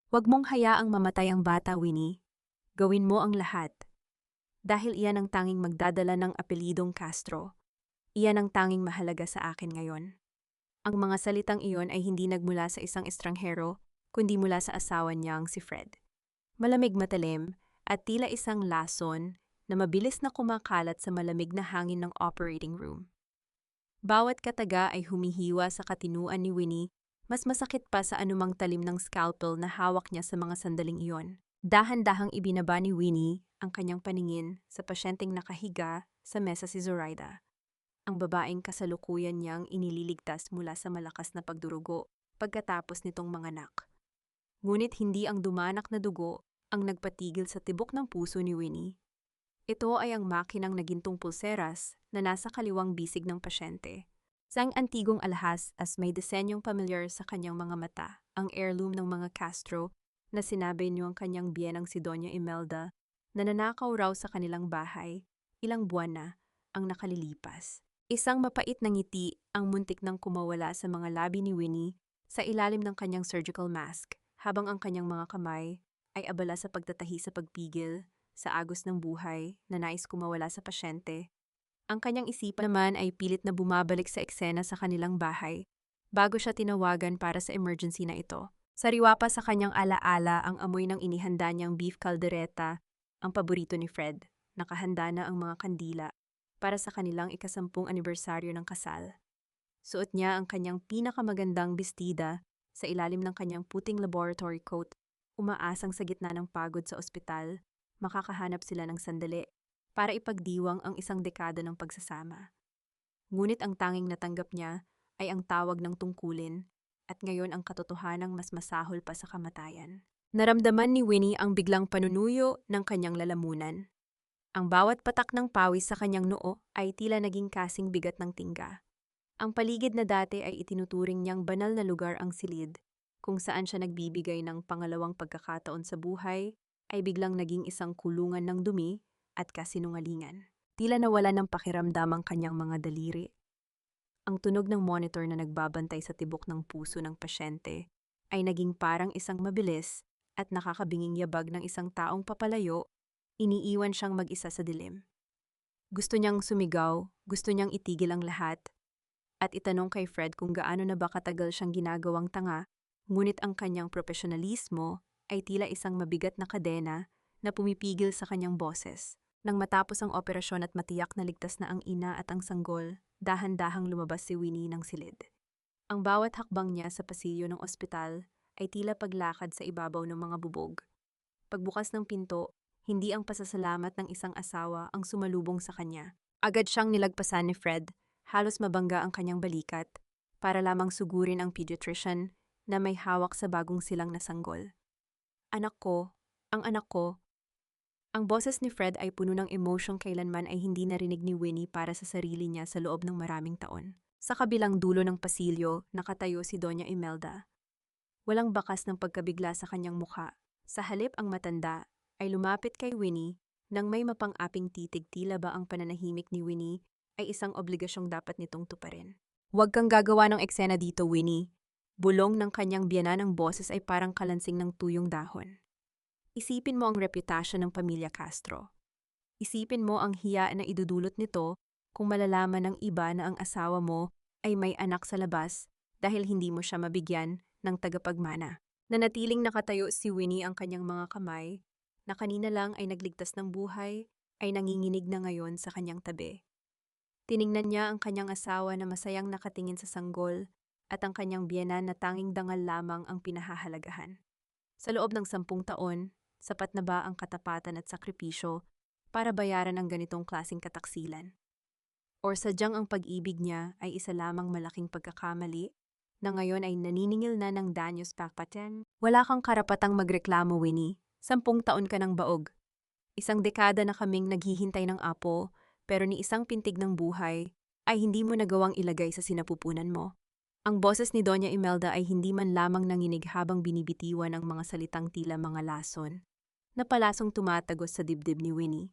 Huwag mong hayaang mamatay ang bata, Winnie. Gawin mo ang lahat. Dahil iyan ang tanging magdadala ng apelidong Castro. Iyan ang tanging mahalaga sa akin ngayon. Ang mga salitang iyon ay hindi nagmula sa isang estranghero, kundi mula sa asawa niyang si Fred. Malamig matalim at tila isang lason na mabilis na kumakalat sa malamig na hangin ng operating room. Bawat kataga ay humihiwa sa katinuan ni Winnie, mas masakit pa sa anumang talim ng scalpel na hawak niya sa mga sandaling iyon. Dahan-dahang ibinaba ni Winnie ang kanyang paningin sa pasyenteng nakahiga sa mesa si Zoraida, ang babaeng kasalukuyan niyang inililigtas mula sa malakas na pagdurugo pagkatapos nitong manganak. Ngunit hindi ang dumanak na dugo ang nagpatigil sa tibok ng puso ni Winnie. Ito ay ang makinang nagintong pulseras na nasa kaliwang bisig ng pasyente. Isang antigong alahas as may disenyong pamilyar sa kanyang mga mata, ang heirloom ng mga Castro na sinabi niyo ang kanyang biyenang si Doña Imelda na nanakaw raw sa kanilang bahay, ilang buwan na ang nakalilipas. Isang mapait na ngiti ang muntik nang kumawala sa mga labi ni Winnie sa ilalim ng kanyang surgical mask, habang ang kanyang mga kamay ay abala sa pagtatahi sa pagpigil sa agos ng buhay na nais kumawala sa pasyente. Ang kanyang isipan naman ay pilit na bumabalik sa eksena sa kanilang bahay bago siya tinawagan para sa emergency na ito. Sariwa pa sa kanyang alaala ang amoy ng inihanda niyang beef caldereta, ang paborito ni Fred. Nakahanda na ang mga kandila para sa kanilang ika-10 anibersaryo ng kasal. Suot niya ang kanyang pinakamagandang bestida sa ilalim ng kanyang puting laboratory coat, umaasang sa gitna ng pagod sa ospital, makakahanap sila ng sandali para ipagdiwang ang isang dekada ng pagsasama. Ngunit ang tanging natanggap niya ay ang tawag ng tungkulin at ngayon ang katotohanang mas masahol pa sa kamatayan. Naramdaman ni Winnie ang biglang panunuyo ng kanyang lalamunan. Ang bawat patak ng pawis sa kanyang noo ay tila naging kasing bigat ng tingga. Ang paligid na dati ay itinuturing niyang banal na lugar ang silid, kung saan siya nagbibigay ng pangalawang pagkakataon sa buhay, ay biglang naging isang kulungan ng dumi at kasinungalingan. Tila nawala ng pakiramdam ang kanyang mga daliri. Ang tunog ng monitor na nagbabantay sa tibok ng puso ng pasyente ay naging parang isang mabilis at nakakabinging yabag ng isang taong papalayo, iniiwan siyang mag-isa sa dilim. Gusto niyang sumigaw, gusto niyang itigil ang lahat, at itanong kay Fred kung gaano na ba katagal siyang ginagawang tanga, ngunit ang kanyang profesionalismo ay tila isang mabigat na kadena na pumipigil sa kanyang boses. Nang matapos ang operasyon at matiyak na ligtas na ang ina at ang sanggol, dahan-dahang lumabas si Winnie ng silid. Ang bawat hakbang niya sa pasilyo ng ospital ay tila paglakad sa ibabaw ng mga bubog. Pagbukas ng pinto, hindi ang pasasalamat ng isang asawa ang sumalubong sa kanya. Agad siyang nilagpasan ni Fred, halos mabangga ang kanyang balikat, para lamang sugurin ang pediatrician na may hawak sa bagong silang na sanggol. Anak ko, ang anak ko. Ang boses ni Fred ay puno ng emosyong kailanman ay hindi narinig ni Winnie para sa sarili niya sa loob ng maraming taon. Sa kabilang dulo ng pasilyo, nakatayo si Doña Imelda. Walang bakas ng pagkabigla sa kanyang mukha. Sa halip ang matanda ay lumapit kay Winnie nang may mapang-aping titig, tila ba ang pananahimik ni Winnie ay isang obligasyong dapat nitong tuparin. Huwag kang gagawa ng eksena dito, Winnie. Bulong ng kanyang biyanan ng boses ay parang kalansing ng tuyong dahon. Isipin mo ang reputasyon ng pamilya Castro. Isipin mo ang hiya na idudulot nito kung malalaman ng iba na ang asawa mo ay may anak sa labas dahil hindi mo siya mabigyan ng tagapagmana. Nanatiling nakatayo si Winnie, ang kanyang mga kamay, na kanina lang ay nagligtas ng buhay, ay nanginginig na ngayon sa kanyang tabi. Tiningnan niya ang kanyang asawa na masayang nakatingin sa sanggol at ang kanyang biyenan na tanging dangal lamang ang pinahahalagahan. Sa loob ng 10 taon, sapat na ba ang katapatan at sakripisyo para bayaran ang ganitong klaseng kataksilan? Or sadyang ang pag-ibig niya ay isa lamang malaking pagkakamali na ngayon ay naniningil na ng danyos pakpaten? Wala kang karapatang magreklamo, Winnie. 10 taon ka ng baog. Isang dekada na kaming naghihintay ng apo, pero ni isang pintig ng buhay ay hindi mo nagawang ilagay sa sinapupunan mo. Ang boses ni Doña Imelda ay hindi man lamang nanginig habang binibitiwan ang mga salitang tila mga lason na palasong tumatagos sa dibdib ni Winnie.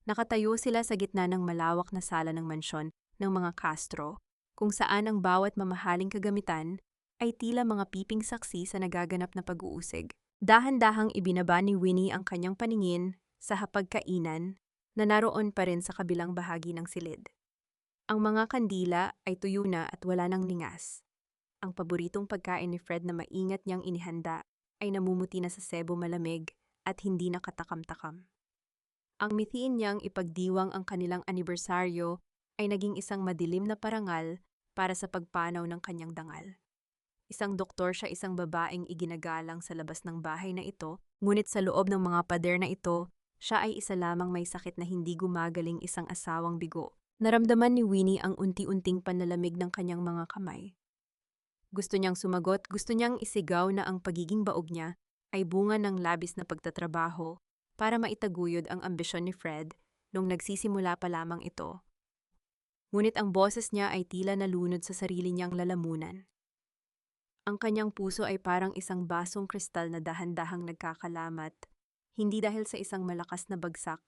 Nakatayo sila sa gitna ng malawak na sala ng mansyon ng mga Castro, kung saan ang bawat mamahaling kagamitan ay tila mga piping saksi sa nagaganap na pag-uusig. Dahan-dahang ibinaba ni Winnie ang kanyang paningin sa hapagkainan na naroon pa rin sa kabilang bahagi ng silid. Ang mga kandila ay tuyo na at wala nang lingas. Ang paboritong pagkain ni Fred na maingat niyang inihanda ay namumuti na sa sebo malamig at hindi nakatakam-takam. Ang mithiin niyang ipagdiwang ang kanilang anibersaryo ay naging isang madilim na parangal para sa pagpanaw ng kanyang dangal. Isang doktor siya, isang babaeng iginagalang sa labas ng bahay na ito, ngunit sa loob ng mga pader na ito, siya ay isa lamang may sakit na hindi gumagaling, isang asawang bigo. Naramdaman ni Winnie ang unti-unting panlalamig ng kanyang mga kamay. Gusto niyang sumagot, gusto niyang isigaw na ang pagiging baog niya ay bunga ng labis na pagtatrabaho para maitaguyod ang ambisyon ni Fred nung nagsisimula pa lamang ito. Ngunit ang boses niya ay tila nalunod sa sarili niyang lalamunan. Ang kanyang puso ay parang isang basong kristal na dahan-dahang nagkakalamat, hindi dahil sa isang malakas na bagsak,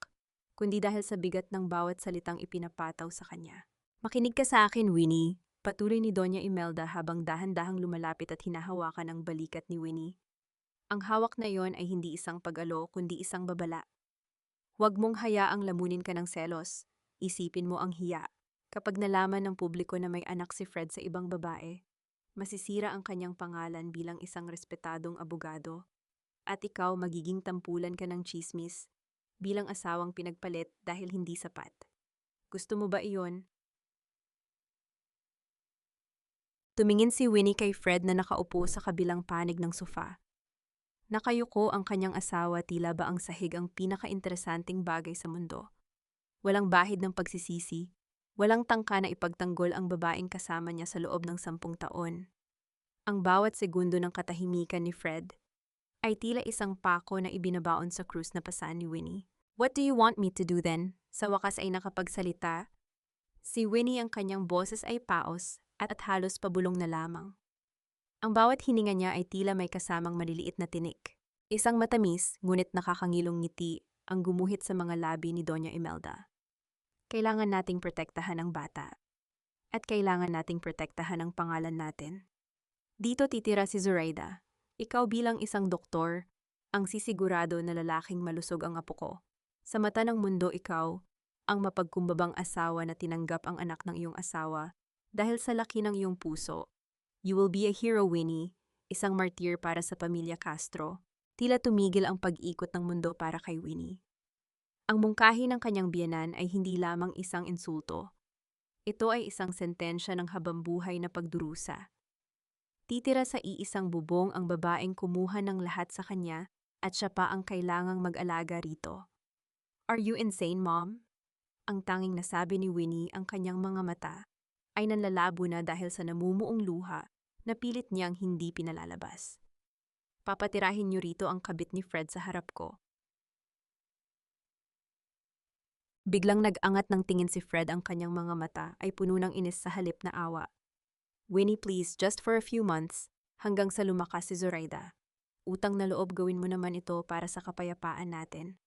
kundi dahil sa bigat ng bawat salitang ipinapataw sa kanya. "Makinig ka sa akin, Winnie," patuloy ni Doña Imelda habang dahan-dahang lumalapit at hinahawakan ang balikat ni Winnie. Ang hawak na iyon ay hindi isang pag-alo, kundi isang babala. Huwag mong hayaang lamunin ka ng selos. Isipin mo ang hiya. Kapag nalaman ng publiko na may anak si Fred sa ibang babae, masisira ang kanyang pangalan bilang isang respetadong abogado. At ikaw magiging tampulan ka ng tsismis bilang asawang pinagpalit dahil hindi sapat. Gusto mo ba iyon? Tumingin si Winnie kay Fred na nakaupo sa kabilang panig ng sofa. Nakayuko ang kanyang asawa, tila ba ang sahig ang pinaka-interesanting bagay sa mundo. Walang bahid ng pagsisisi, walang tangka na ipagtanggol ang babaeng kasama niya sa loob ng 10 taon. Ang bawat segundo ng katahimikan ni Fred ay tila isang pako na ibinabaon sa krus na pasan ni Winnie. "What do you want me to do then?" Sa wakas ay nakapagsalita. Si Winnie, ang kanyang boses ay paos at halos pabulong na lamang. Ang bawat hininga niya ay tila may kasamang maliliit na tinik. Isang matamis, ngunit nakakangilong ngiti ang gumuhit sa mga labi ni Doña Imelda. "Kailangan nating protektahan ang bata. At kailangan nating protektahan ang pangalan natin. Dito titira si Zoraida. Ikaw bilang isang doktor, ang sisigurado na lalaking malusog ang apo ko. Sa mata ng mundo, ikaw ang mapagkumbabang asawa na tinanggap ang anak ng iyong asawa dahil sa laki ng iyong puso. You will be a hero, Winnie, isang martir para sa pamilya Castro." Tila tumigil ang pag-ikot ng mundo para kay Winnie. Ang mungkahi ng kanyang biyenan ay hindi lamang isang insulto. Ito ay isang sentensya ng habambuhay na pagdurusa. Titira sa iisang bubong ang babaeng kumuha ng lahat sa kanya at siya pa ang kailangang mag-alaga rito. "Are you insane, Mom?" Ang tanging nasabi ni Winnie, ang kanyang mga mata ay nanlalabo na dahil sa namumuong luha na pilit niyang hindi pinalalabas. "Papatirahin niyo rito ang kabit ni Fred sa harap ko." Biglang nag-angat ng tingin si Fred, ang kanyang mga mata ay puno ng inis sa halip na awa. "Winnie, please, just for a few months, hanggang sa lumakas si Zoraida. Utang na loob, gawin mo naman ito para sa kapayapaan natin.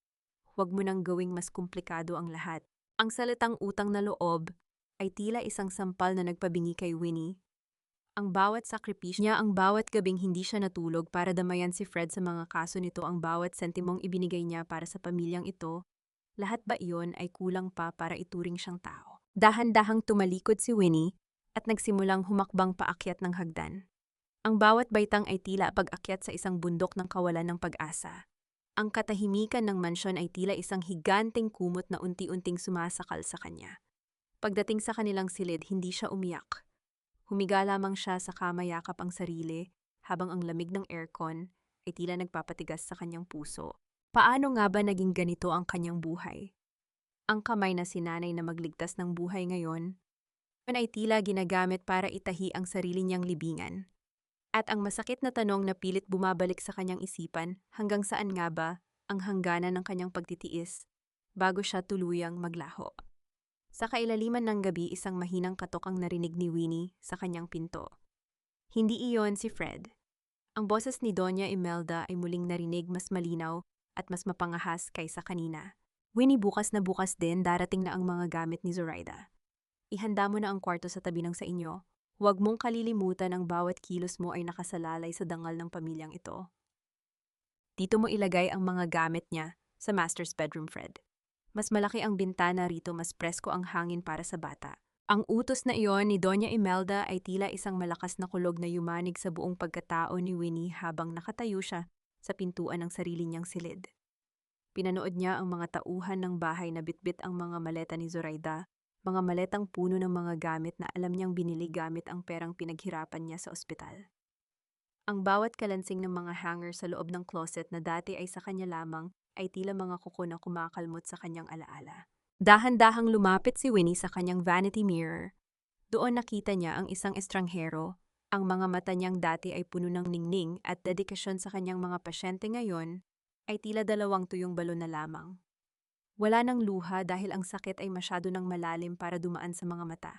Huwag mo nang gawing mas komplikado ang lahat." Ang salitang utang na loob ay tila isang sampal na nagpabingi kay Winnie. Ang bawat sakripisyo niya, ang bawat gabing hindi siya natulog para damayan si Fred sa mga kaso nito, ang bawat sentimong ibinigay niya para sa pamilyang ito, lahat ba iyon ay kulang pa para ituring siyang tao? Dahan-dahang tumalikod si Winnie at nagsimulang humakbang paakyat ng hagdan. Ang bawat baitang ay tila pag-akyat sa isang bundok ng kawalan ng pag-asa. Ang katahimikan ng mansyon ay tila isang higanteng kumot na unti-unting sumasakal sa kanya. Pagdating sa kanilang silid, hindi siya umiyak. Humiga lamang siya sa kamayakap ang sarili habang ang lamig ng aircon ay tila nagpapatigas sa kanyang puso. Paano nga ba naging ganito ang kanyang buhay? Ang kamay na sinanay na magligtas ng buhay ngayon ay tila ginagamit para itahi ang sarili niyang libingan. At ang masakit na tanong na pilit bumabalik sa kanyang isipan, hanggang saan nga ba ang hangganan ng kanyang pagtitiis bago siya tuluyang maglaho? Sa kailaliman ng gabi, isang mahinang katok ang narinig ni Winnie sa kanyang pinto. Hindi iyon si Fred. Ang boses ni Doña Imelda ay muling narinig, mas malinaw at mas mapangahas kaysa kanina. "Winnie, bukas na bukas din darating na ang mga gamit ni Zoraida. Ihanda mo na ang kwarto sa tabi ng sa inyo. Huwag mong kalilimutan ang bawat kilos mo ay nakasalalay sa dangal ng pamilyang ito." Dito mo ilagay ang mga gamit niya sa master's bedroom, Fred. Mas malaki ang bintana rito, mas presko ang hangin para sa bata. Ang utos na iyon ni Doña Imelda ay tila isang malakas na kulog na yumanig sa buong pagkatao ni Winnie habang nakatayo siya sa pintuan ng sarili niyang silid. Pinanood niya ang mga tauhan ng bahay na bitbit ang mga maleta ni Zoraida, mga maletang puno ng mga gamit na alam niyang binili gamit ang perang pinaghirapan niya sa ospital. Ang bawat kalansing ng mga hanger sa loob ng closet na dati ay sa kanya lamang ay tila mga kuko na kumakalmot sa kanyang alaala. Dahan-dahang lumapit si Winnie sa kanyang vanity mirror. Doon nakita niya ang isang estranghero. Ang mga mata niyang dati ay puno ng ningning at dedikasyon sa kanyang mga pasyente ngayon ay tila dalawang tuyong balon na lamang. Wala nang luha dahil ang sakit ay masyado nang malalim para dumaan sa mga mata.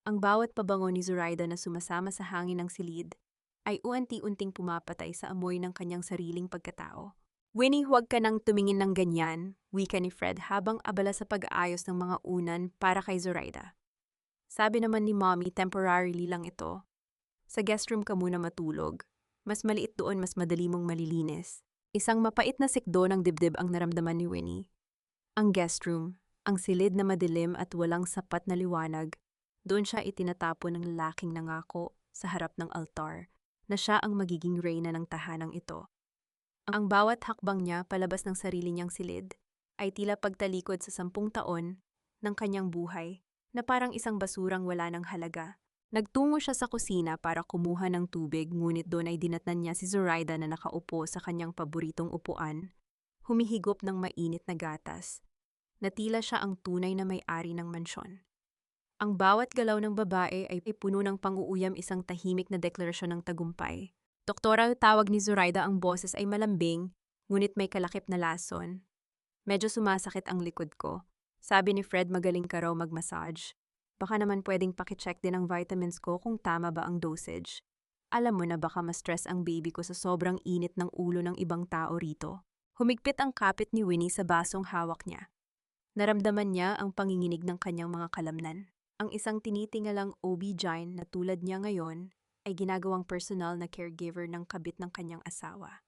Ang bawat pabango ni Zoraida na sumasama sa hangin ng silid ay unti-unting pumapatay sa amoy ng kanyang sariling pagkatao. Winnie, huwag ka nang tumingin ng ganyan, wika ni Fred habang abala sa pag-aayos ng mga unan para kay Zoraida. Sabi naman ni Mommy, temporarily lang ito. Sa guest room ka muna matulog. Mas maliit doon, mas madali mong malilinis. Isang mapait na sikdo ng dibdib ang naramdaman ni Winnie. Ang guest room, ang silid na madilim at walang sapat na liwanag, doon siya itinatapon ng lalaking nangako sa harap ng altar na siya ang magiging reyna ng tahanang ito. Ang bawat hakbang niya palabas ng sarili niyang silid ay tila pagtalikod sa 10 taon ng kanyang buhay na parang isang basurang wala ng halaga. Nagtungo siya sa kusina para kumuha ng tubig, ngunit doon ay dinatnan niya si Zoraida na nakaupo sa kanyang paboritong upuan, humihigop ng mainit na gatas, na tila siya ang tunay na may-ari ng mansyon. Ang bawat galaw ng babae ay puno ng pang-uuyam, isang tahimik na deklarasyon ng tagumpay. Doktora, tawag ni Zoraida, ang boses ay malambing, ngunit may kalakip na lason. Medyo sumasakit ang likod ko. Sabi ni Fred, magaling ka raw mag-massage. Baka naman pwedeng pakicheck din ang vitamins ko kung tama ba ang dosage. Alam mo na baka ma-stress ang baby ko sa sobrang init ng ulo ng ibang tao rito. Humigpit ang kapit ni Winnie sa basong hawak niya. Naramdaman niya ang panginginig ng kanyang mga kalamnan. Ang isang tinitingalang OB-GYN na tulad niya ngayon ay ginagawang personal na caregiver ng kabit ng kanyang asawa.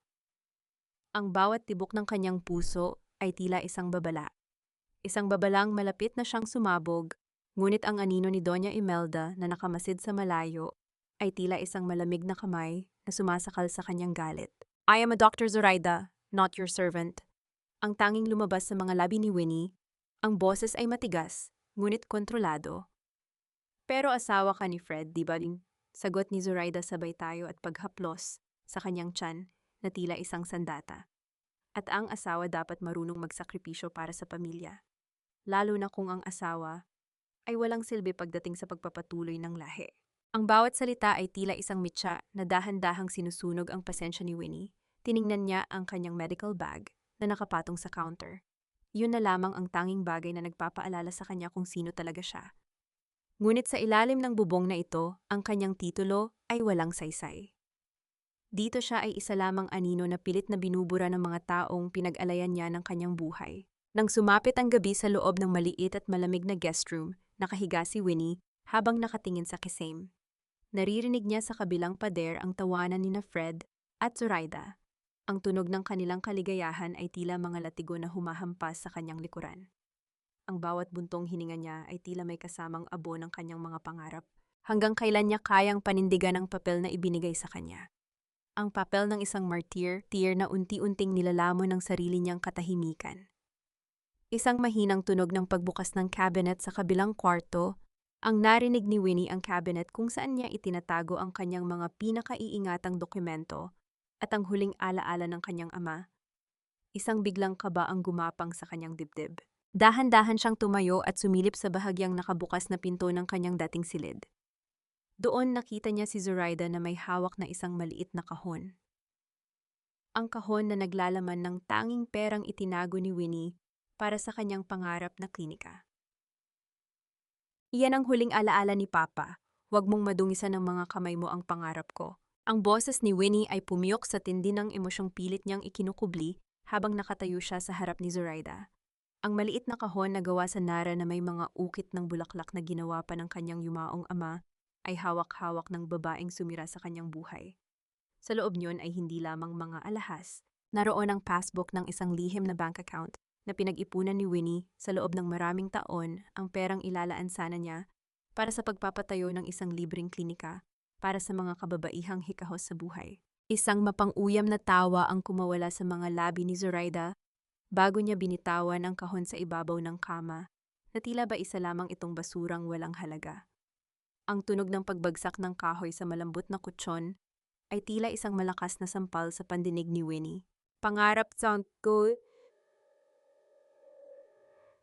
Ang bawat tibok ng kanyang puso ay tila isang babala. Isang babalang malapit na siyang sumabog, ngunit ang anino ni Doña Imelda na nakamasid sa malayo ay tila isang malamig na kamay na sumasakal sa kanyang galit. I am a Dr. Zoraida, not your servant. Ang tanging lumabas sa mga labi ni Winnie, ang boses ay matigas, ngunit kontrolado. Pero asawa ka ni Fred, di ba? Sagot ni Zoraida sabay tayo at paghaplos sa kanyang tiyan na tila isang sandata. At ang asawa dapat marunong magsakripisyo para sa pamilya. Lalo na kung ang asawa ay walang silbi pagdating sa pagpapatuloy ng lahi. Ang bawat salita ay tila isang mitya na dahan-dahang sinusunog ang pasensya ni Winnie. Tiningnan niya ang kanyang medical bag na nakapatong sa counter. Yun na lamang ang tanging bagay na nagpapaalala sa kanya kung sino talaga siya. Ngunit sa ilalim ng bubong na ito, ang kanyang titulo ay walang saysay. Dito siya ay isa lamang anino na pilit na binubura ng mga taong pinag-alayan niya ng kanyang buhay. Nang sumapit ang gabi sa loob ng maliit at malamig na guest room, nakahiga si Winnie habang nakatingin sa kisame. Naririnig niya sa kabilang pader ang tawanan ni Fred at Zoraida. Ang tunog ng kanilang kaligayahan ay tila mga latigo na humahampas sa kanyang likuran. Ang bawat buntong hininga niya ay tila may kasamang abo ng kanyang mga pangarap. Hanggang kailan niya kayang panindigan ang papel na ibinigay sa kanya. Ang papel ng isang martyr, na unti-unting nilalamon ng sarili niyang katahimikan. Isang mahinang tunog ng pagbukas ng cabinet sa kabilang kwarto, ang narinig ni Winnie ang cabinet kung saan niya itinatago ang kanyang mga pinakaiingatang dokumento at ang huling alaala ng kanyang ama. Isang biglang kaba ang gumapang sa kanyang dibdib. Dahan-dahan siyang tumayo at sumilip sa bahagyang nakabukas na pinto ng kanyang dating silid. Doon nakita niya si Zoraida na may hawak na isang maliit na kahon. Ang kahon na naglalaman ng tanging perang itinago ni Winnie para sa kanyang pangarap na klinika. Iyan ang huling alaala ni Papa. Huwag mong madungisan ng mga kamay mo ang pangarap ko. Ang boses ni Winnie ay pumiyok sa tindi ng emosyong pilit niyang ikinukubli habang nakatayo siya sa harap ni Zoraida. Ang maliit na kahon na gawa sa nara na may mga ukit ng bulaklak na ginawa pa ng kanyang yumaong ama ay hawak-hawak ng babaeng sumira sa kanyang buhay. Sa loob niyon ay hindi lamang mga alahas Naroon ang passbook ng isang lihim na bank account na pinag-ipunan ni Winnie sa loob ng maraming taon. Ang perang ilalaan sana niya para sa pagpapatayo ng isang libreng klinika para sa mga kababaihang hikahos sa buhay. Isang mapang-uyam na tawa ang kumawala sa mga labi ni Zoraida bago niya binitawan ang kahon sa ibabaw ng kama na tila ba isa lamang itong basurang walang halaga. Ang tunog ng pagbagsak ng kahoy sa malambot na kutsyon ay tila isang malakas na sampal sa pandinig ni Winnie. Pangarap sound ko.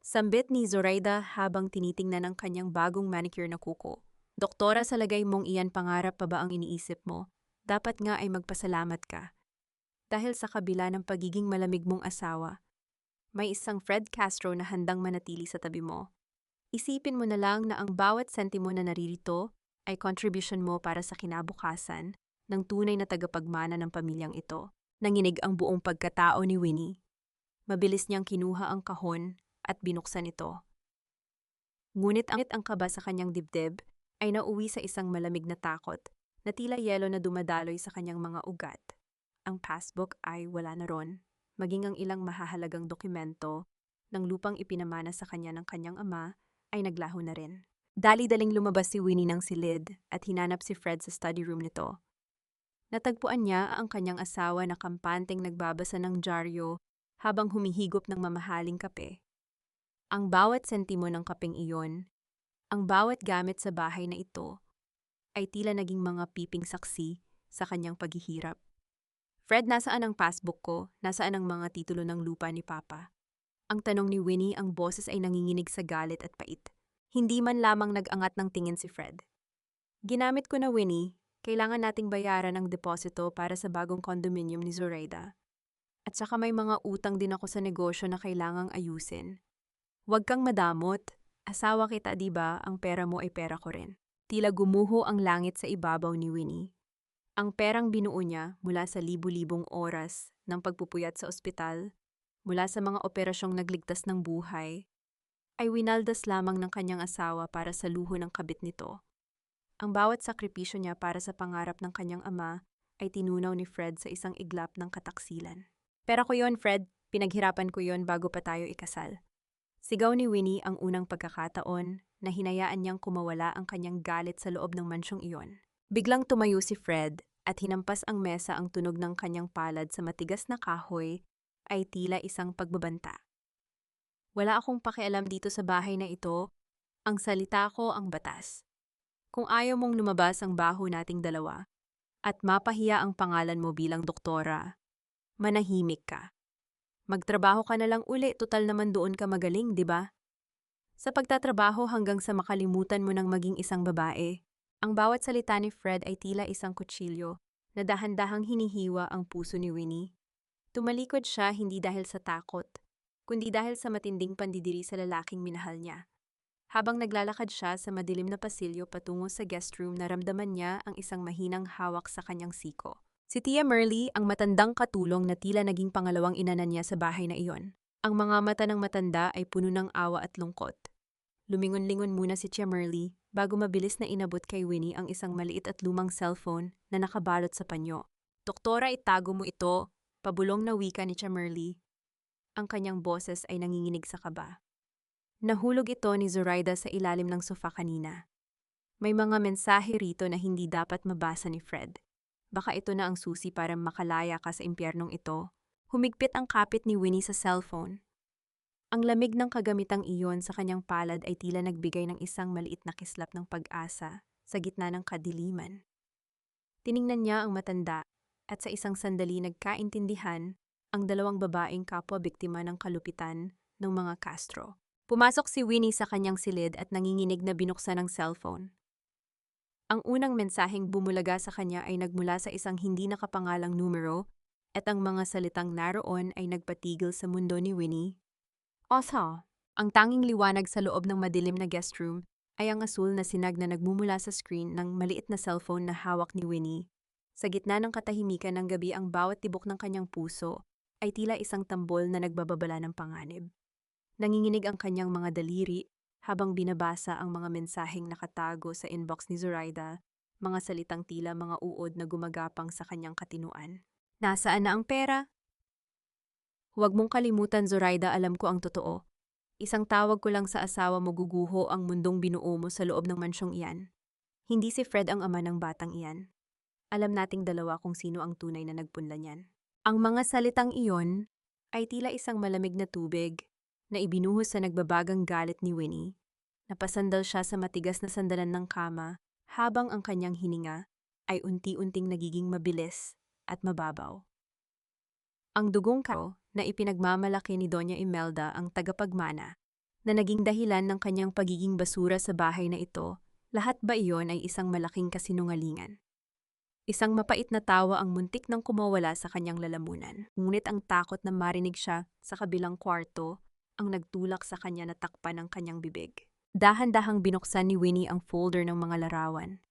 Sambit ni Zoraida habang tinitingnan ang kanyang bagong manicure na kuko. Doktora, sa lagay mong iyan pangarap pa ba ang iniisip mo? Dapat nga ay magpasalamat ka. Dahil sa kabila ng pagiging malamig mong asawa, may isang Fred Castro na handang manatili sa tabi mo. Isipin mo na lang na ang bawat sentimo na naririto ay contribution mo para sa kinabukasan ng tunay na tagapagmana ng pamilyang ito. Nanginig ang buong pagkatao ni Winnie. Mabilis niyang kinuha ang kahon at binuksan ito. Ngunit ang kaba sa kanyang dibdib ay nauwi sa isang malamig na takot na tila yelo na dumadaloy sa kanyang mga ugat. Ang passbook ay wala na ron, maging ang ilang mahahalagang dokumento ng lupang ipinamana sa kanya ng kanyang ama ay naglaho na rin. Dali-daling lumabas si Winnie ng silid at hinanap si Fred sa study room nito. Natagpuan niya ang kanyang asawa na kampanteng nagbabasa ng dyaryo habang humihigop ng mamahaling kape. Ang bawat sentimo ng kapeng iyon, ang bawat gamit sa bahay na ito, ay tila naging mga piping saksi sa kanyang paghihirap. Fred, nasaan ang passbook ko? Nasaan ang mga titulo ng lupa ni Papa? Ang tanong ni Winnie, ang boses ay nanginginig sa galit at pait. Hindi man lamang nag-angat ng tingin si Fred. Ginamit ko na, Winnie. Kailangan nating bayaran ang deposito para sa bagong condominium ni Zoraida. At saka may mga utang din ako sa negosyo na kailangang ayusin. Huwag kang madamot. Asawa kita, di ba? Ang pera mo ay pera ko rin. Tila gumuho ang langit sa ibabaw ni Winnie. Ang perang binuo niya mula sa libu-libong oras ng pagpupuyat sa ospital, mula sa mga operasyong nagligtas ng buhay, ay winaldas lamang ng kanyang asawa para sa luho ng kabit nito. Ang bawat sakripisyo niya para sa pangarap ng kanyang ama ay tinunaw ni Fred sa isang iglap ng kataksilan. Pera ko yon, Fred. Pinaghirapan ko yon bago pa tayo ikasal. Sigaw ni Winnie ang unang pagkakataon na hinayaan niyang kumawala ang kanyang galit sa loob ng mansyong iyon. Biglang tumayo si Fred at hinampas ang mesa. Ang tunog ng kanyang palad sa matigas na kahoy ay tila isang pagbabanta. Wala akong pakialam dito sa bahay na ito. Ang salita ko ang batas. Kung ayaw mong lumabas ang baho nating dalawa at mapahiya ang pangalan mo bilang doktora, manahimik ka. Magtrabaho ka na lang uli, tutal naman doon ka magaling, di ba? Sa pagtatrabaho hanggang sa makalimutan mo ng maging isang babae. Ang bawat salita ni Fred ay tila isang kutsilyo na dahan-dahang hinihiwa ang puso ni Winnie. Tumalikod siya hindi dahil sa takot, kundi dahil sa matinding pandidiri sa lalaking minahal niya. Habang naglalakad siya sa madilim na pasilyo patungo sa guest room, naramdaman niya ang isang mahinang hawak sa kanyang siko. Si Tia Merly, ang matandang katulong na tila naging pangalawang ina niya sa bahay na iyon. Ang mga mata ng matanda ay puno ng awa at lungkot. Lumingon-lingon muna si Tia Merly bago mabilis na inabot kay Winnie ang isang maliit at lumang cellphone na nakabalot sa panyo. Doktora, itago mo ito, pabulong na wika ni Tia Merly. Ang kanyang boses ay nanginginig sa kaba. Nahulog ito ni Zoraida sa ilalim ng sofa kanina. May mga mensahe rito na hindi dapat mabasa ni Fred. Baka ito na ang susi para makalaya ka sa impyernong ito. Humigpit ang kapit ni Winnie sa cellphone. Ang lamig ng kagamitang iyon sa kanyang palad ay tila nagbigay ng isang maliit na kislap ng pag-asa sa gitna ng kadiliman. Tiningnan niya ang matanda at sa isang sandali nagkaintindihan ang dalawang babaeng kapwa-biktima ng kalupitan ng mga Castro. Pumasok si Winnie sa kanyang silid at nanginginig na binuksan ang cellphone. Ang unang mensaheng bumulaga sa kanya ay nagmula sa isang hindi nakapangalang numero at ang mga salitang naroon ay nagpatigil sa mundo ni Winnie. Osa, ang tanging liwanag sa loob ng madilim na guest room ay ang asul na sinag na nagmumula sa screen ng maliit na cellphone na hawak ni Winnie. Sa gitna ng katahimikan ng gabi, ang bawat tibok ng kanyang puso ay tila isang tambol na nagbababala ng panganib. Nanginginig ang kanyang mga daliri habang binabasa ang mga mensaheng nakatago sa inbox ni Zoraida, mga salitang tila mga uod na gumagapang sa kanyang katinuan. Nasaan na ang pera? Huwag mong kalimutan, Zoraida, alam ko ang totoo. Isang tawag ko lang sa asawa mo guguho ang mundong binuo mo sa loob ng mansyong iyan. Hindi si Fred ang ama ng batang iyan. Alam nating dalawa kung sino ang tunay na nagpunla niyan. Ang mga salitang iyon ay tila isang malamig na tubig na ibinuhos sa nagbabagang galit ni Winnie. Napasandal siya sa matigas na sandalan ng kama habang ang kanyang hininga ay unti-unting nagiging mabilis at mababaw. Ang dugong kao na ipinagmamalaki ni Doña Imelda ang tagapagmana na naging dahilan ng kanyang pagiging basura sa bahay na ito, lahat ba iyon ay isang malaking kasinungalingan? Isang mapait na tawa ang muntik nang kumawala sa kanyang lalamunan. Ngunit ang takot na marinig siya sa kabilang kwarto ang nagtulak sa kanya na takpan ang kanyang bibig. Dahan-dahang binuksan ni Winnie ang folder ng mga larawan.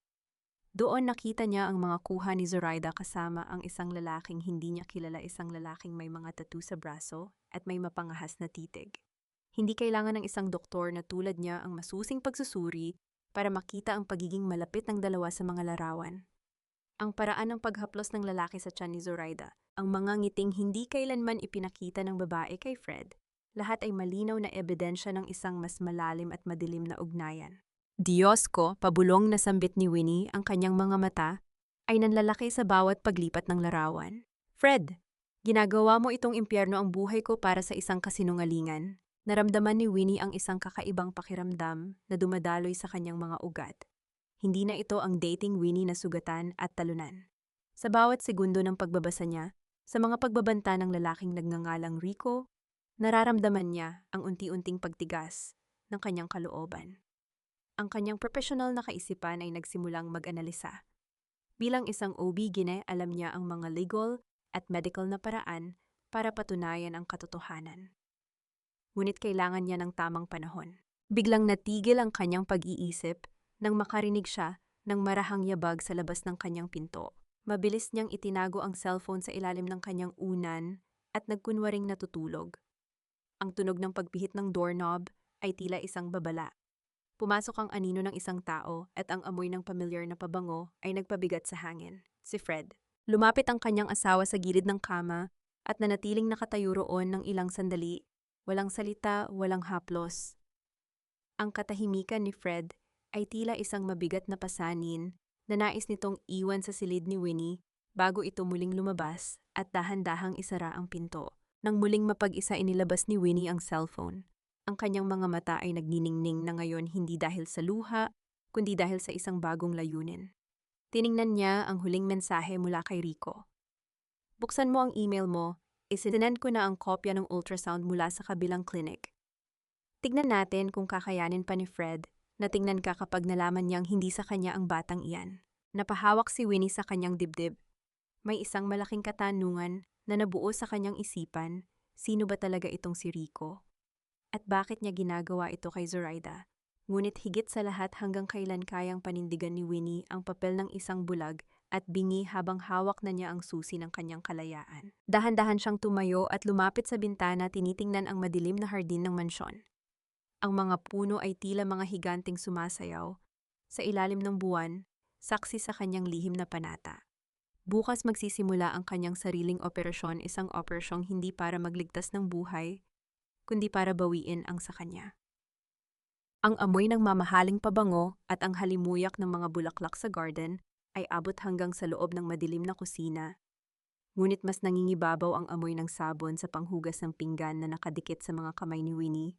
Doon nakita niya ang mga kuha ni Zoraida kasama ang isang lalaking hindi niya kilala, isang lalaking may mga tattoo sa braso at may mapangahas na titig. Hindi kailangan ng isang doktor na tulad niya ang masusing pagsusuri para makita ang pagiging malapit ng dalawa sa mga larawan. Ang paraan ng paghaplos ng lalaki sa tiyan ni Zoraida, ang mga ngiting hindi kailanman ipinakita ng babae kay Fred, lahat ay malinaw na ebidensya ng isang mas malalim at madilim na ugnayan. Diyos ko, pabulong na sambit ni Winnie, ang kanyang mga mata ay nanlalaki sa bawat paglipat ng larawan. Fred, ginagawa mo itong impyerno ang buhay ko para sa isang kasinungalingan. Naramdaman ni Winnie ang isang kakaibang pakiramdam na dumadaloy sa kanyang mga ugat. Hindi na ito ang dating Winnie na sugatan at talunan. Sa bawat segundo ng pagbabasa niya, sa mga pagbabanta ng lalaking nagngangalang Rico, nararamdaman niya ang unti-unting pagtigas ng kanyang kalooban. Ang kanyang profesional na kaisipan ay nagsimulang mag-analisa. Bilang isang OB-GYN, alam niya ang mga legal at medical na paraan para patunayan ang katotohanan. Ngunit kailangan niya ng tamang panahon. Biglang natigil ang kanyang pag-iisip nang makarinig siya ng marahang yabag sa labas ng kanyang pinto. Mabilis niyang itinago ang cellphone sa ilalim ng kanyang unan at nagkunwaring natutulog. Ang tunog ng pagpihit ng doorknob ay tila isang babala. Pumasok ang anino ng isang tao at ang amoy ng pamilyar na pabango ay nagpabigat sa hangin. Si Fred. Lumapit ang kanyang asawa sa gilid ng kama at nanatiling nakatayo roon ng ilang sandali, walang salita, walang haplos. Ang katahimikan ni Fred ay tila isang mabigat na pasanin na nais nitong iwan sa silid ni Winnie bago ito muling lumabas at dahan-dahang isara ang pinto. Nang muling mapag-isa, inilabas ni Winnie ang cellphone. Ang kanyang mga mata ay nagniningning na ngayon hindi dahil sa luha, kundi dahil sa isang bagong layunin. Tiningnan niya ang huling mensahe mula kay Rico. Buksan mo ang email mo, isinend ko na ang kopya ng ultrasound mula sa kabilang clinic. Tignan natin kung kakayanin pa ni Fred na tingnan ka kapag nalaman niyang hindi sa kanya ang batang iyan. Napahawak si Winnie sa kanyang dibdib. May isang malaking katanungan na nabuo sa kanyang isipan, sino ba talaga itong si Rico? At bakit niya ginagawa ito kay Zoraida? Ngunit higit sa lahat, hanggang kailan kayang panindigan ni Winnie ang papel ng isang bulag at bingi habang hawak na niya ang susi ng kanyang kalayaan. Dahan-dahan siyang tumayo at lumapit sa bintana, tinitingnan ang madilim na hardin ng mansyon. Ang mga puno ay tila mga higanting sumasayaw. Sa ilalim ng buwan, saksi sa kanyang lihim na panata. Bukas magsisimula ang kanyang sariling operasyon, isang operasyong hindi para magligtas ng buhay, kundi para bawiin ang sa kanya. Ang amoy ng mamahaling pabango at ang halimuyak ng mga bulaklak sa garden ay abot hanggang sa loob ng madilim na kusina. Ngunit mas nangingibabaw ang amoy ng sabon sa panghugas ng pinggan na nakadikit sa mga kamay ni Winnie,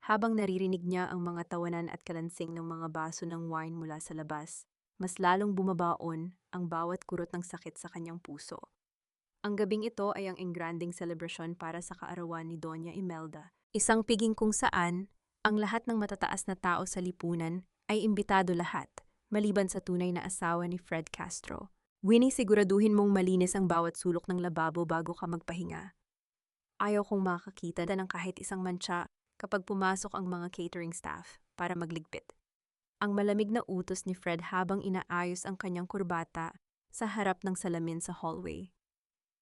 habang naririnig niya ang mga tawanan at kalansing ng mga baso ng wine mula sa labas. Mas lalong bumabaon ang bawat kurot ng sakit sa kanyang puso. Ang gabing ito ay ang engranding selebrasyon para sa kaarawan ni Doña Imelda. Isang piging kung saan ang lahat ng matataas na tao sa lipunan ay imbitado lahat, maliban sa tunay na asawa ni Fred Castro. Winnie, siguraduhin mong malinis ang bawat sulok ng lababo bago ka magpahinga. Ayaw kong makakita ng kahit isang mantsa kapag pumasok ang mga catering staff para magligpit. Ang malamig na utos ni Fred habang inaayos ang kanyang kurbata sa harap ng salamin sa hallway.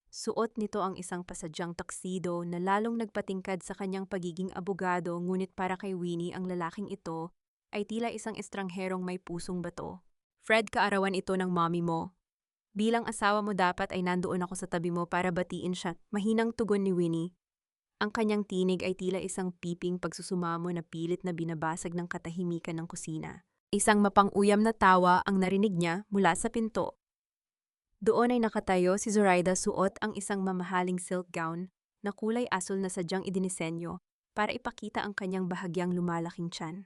Suot nito ang isang pasadyang tuxedo na lalong nagpatingkad sa kanyang pagiging abogado, ngunit para kay Winnie ang lalaking ito ay tila isang estrangherong may pusong bato. Fred, kaarawan ito ng mommy mo. Bilang asawa mo dapat ay nandoon ako sa tabi mo para batiin siya. Mahinang tugon ni Winnie. Ang kanyang tinig ay tila isang piping pagsusumamo na pilit na binabasag ng katahimikan ng kusina. Isang mapang-uyam na tawa ang narinig niya mula sa pinto. Doon ay nakatayo si Zoraida, suot ang isang mamahaling silk gown na kulay asul na sadyang idinisenyo para ipakita ang kanyang bahagyang lumalaking tiyan.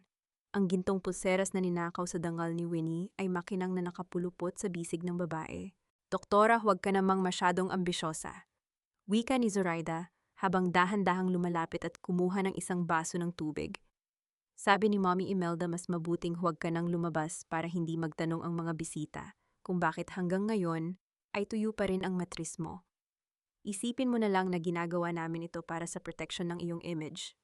Ang gintong pulseras na ninakaw sa dangal ni Winnie ay makinang na nakapulupot sa bisig ng babae. "Doktora, huwag ka namang masyadong ambisyosa," wika ni Zoraida habang dahan-dahang lumalapit at kumuha ng isang baso ng tubig. Sabi ni Mommy Imelda, mas mabuting huwag ka nang lumabas para hindi magtanong ang mga bisita kung bakit hanggang ngayon ay tuyo pa rin ang matris mo. Isipin mo na lang na ginagawa namin ito para sa protection ng iyong image.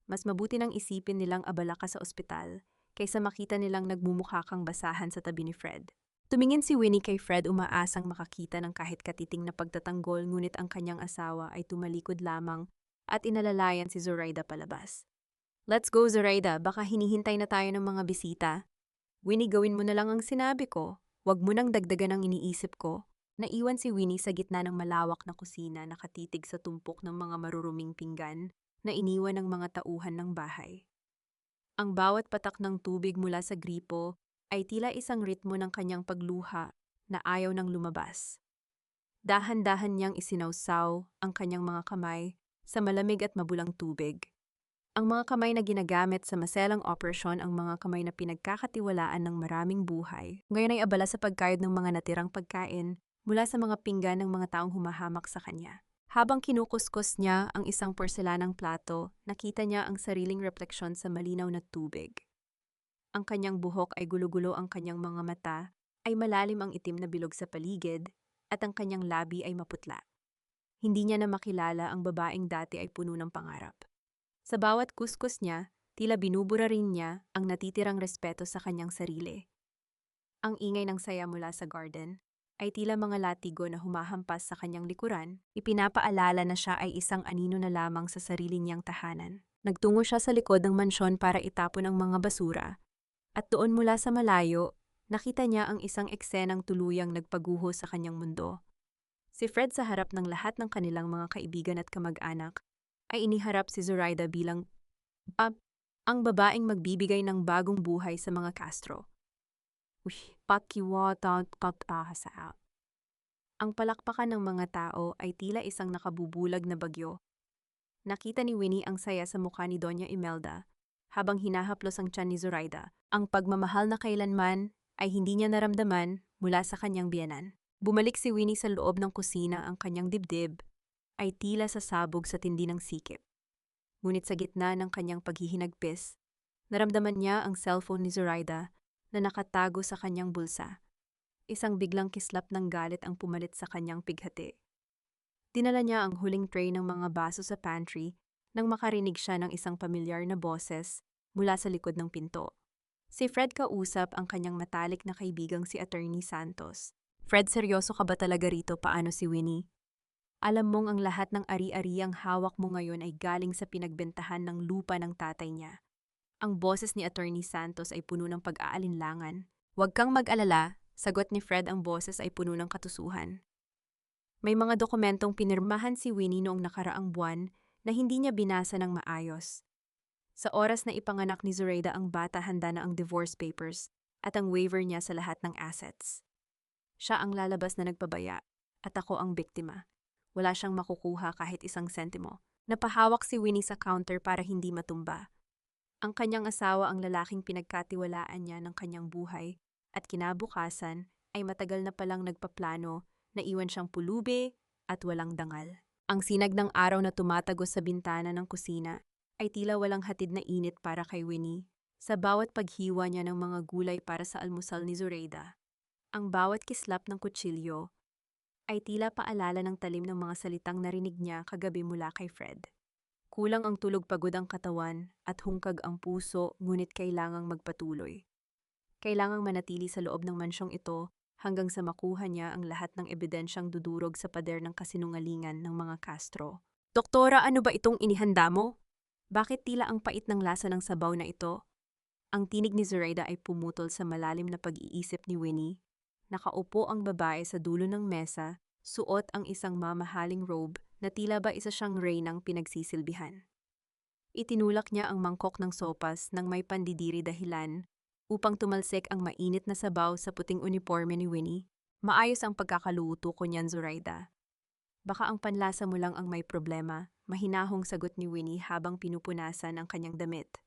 Mas mabuti nang isipin nilang abala ka sa ospital kaysa makita nilang nagmumukha kang basahan sa tabi ni Fred. Tumingin si Winnie kay Fred, umaasang makakita ng kahit katiting na pagtatanggol, ngunit ang kanyang asawa ay tumalikod lamang at inalalayan si Zoraida palabas. "Let's go, Zoraida, baka hinihintay na tayo ng mga bisita." "Winnie, gawin mo na lang ang sinabi ko. Huwag mo nang dagdagan ang iniisip ko." Naiwan si Winnie sa gitna ng malawak na kusina, nakatitig sa tumpok ng mga maruruming pinggan na iniwan ng mga tauhan ng bahay. Ang bawat patak ng tubig mula sa gripo ay tila isang ritmo ng kanyang pagluha na ayaw nang lumabas. Dahan-dahan niyang isinawsaw ang kanyang mga kamay sa malamig at mabulang tubig. Ang mga kamay na ginagamit sa maselang operasyon, ang mga kamay na pinagkakatiwalaan ng maraming buhay, ngayon ay abala sa pagkayod ng mga natirang pagkain mula sa mga pinggan ng mga taong humahamak sa kanya. Habang kinukuskus niya ang isang porselanang plato, nakita niya ang sariling refleksyon sa malinaw na tubig. Ang kanyang buhok ay gulo-gulo, ang kanyang mga mata ay malalim, ang itim na bilog sa paligid, at ang kanyang labi ay maputla. Hindi niya na makilala ang babaeng dati ay puno ng pangarap. Sa bawat kuskus niya, tila binubura rin niya ang natitirang respeto sa kanyang sarili. Ang ingay ng saya mula sa garden ay tila mga latigo na humahampas sa kanyang likuran, ipinapaalala na siya ay isang anino na lamang sa sarili niyang tahanan. Nagtungo siya sa likod ng mansyon para itapon ang mga basura, at doon mula sa malayo, nakita niya ang isang eksenang tuluyang nagpaguho sa kanyang mundo. Si Fred, sa harap ng lahat ng kanilang mga kaibigan at kamag-anak, ay iniharap si Zoraida bilang ang babaeng magbibigay ng bagong buhay sa mga Castro. Ang palakpakan ng mga tao ay tila isang nakabubulag na bagyo. Nakita ni Winnie ang saya sa mukha ni Doña Imelda habang hinahaplos ang tiyan ni Zoraida. Ang pagmamahal na kailanman ay hindi niya naramdaman mula sa kanyang biyenan. Bumalik si Winnie sa loob ng kusina, ang kanyang dibdib ay tila sasabog sa tindi ng sikip. Ngunit sa gitna ng kanyang paghihinagpis, naramdaman niya ang cellphone ni Zoraida na nakatago sa kanyang bulsa. Isang biglang kislap ng galit ang pumalit sa kanyang pighati. Dinala niya ang huling tray ng mga baso sa pantry nang makarinig siya ng isang pamilyar na boses mula sa likod ng pinto. Si Fred kausap ang kanyang matalik na kaibigang si Attorney Santos. "Fred, seryoso ka ba talaga rito?" "Paano si Winnie? Alam mong ang lahat ng ari-ariang hawak mo ngayon ay galing sa pinagbentahan ng lupa ng tatay niya." Ang boses ni Attorney Santos ay puno ng pag-aalinlangan. "Huwag kang mag-alala," sagot ni Fred, ang boses ay puno ng katusuhan. May mga dokumentong pinirmahan si Winnie noong nakaraang buwan na hindi niya binasa ng maayos. Sa oras na ipanganak ni Zoraida ang bata, handa na ang divorce papers at ang waiver niya sa lahat ng assets. Siya ang lalabas na nagpabaya at ako ang biktima. Wala siyang makukuha kahit isang sentimo. Napahawak si Winnie sa counter para hindi matumba. Ang kanyang asawa ang lalaking pinagkatiwalaan niya ng kanyang buhay, at kinabukasan ay matagal na palang nagpaplano na iwan siyang pulube at walang dangal. Ang sinag ng araw na tumatagos sa bintana ng kusina ay tila walang hatid na init para kay Winnie. Sa bawat paghiwa niya ng mga gulay para sa almusal ni Zoraida, ang bawat kislap ng kutsilyo ay tila paalala ng talim ng mga salitang narinig niya kagabi mula kay Fred. Kulang ang tulog, pagod ang katawan, at hungkag ang puso, ngunit kailangang magpatuloy. Kailangang manatili sa loob ng mansyong ito hanggang sa makuha niya ang lahat ng ebidensyang dudurog sa pader ng kasinungalingan ng mga Castro. "Doktora, ano ba itong inihanda mo? Bakit tila ang pait ng lasa ng sabaw na ito?" Ang tinig ni Zoraida ay pumutol sa malalim na pag-iisip ni Winnie. Nakaupo ang babae sa dulo ng mesa, suot ang isang mamahaling robe na tila ba isa siyang reynang pinagsisilbihan. Itinulak niya ang mangkok ng sopas nang may pandidiri dahilan upang tumalsik ang mainit na sabaw sa puting uniforme ni Winnie. Maayos ang pagkakaluto ko niyan, Zoraida. Baka ang panlasa mo lang ang may problema, mahinahong sagot ni Winnie habang pinupunasan ang kanyang damit.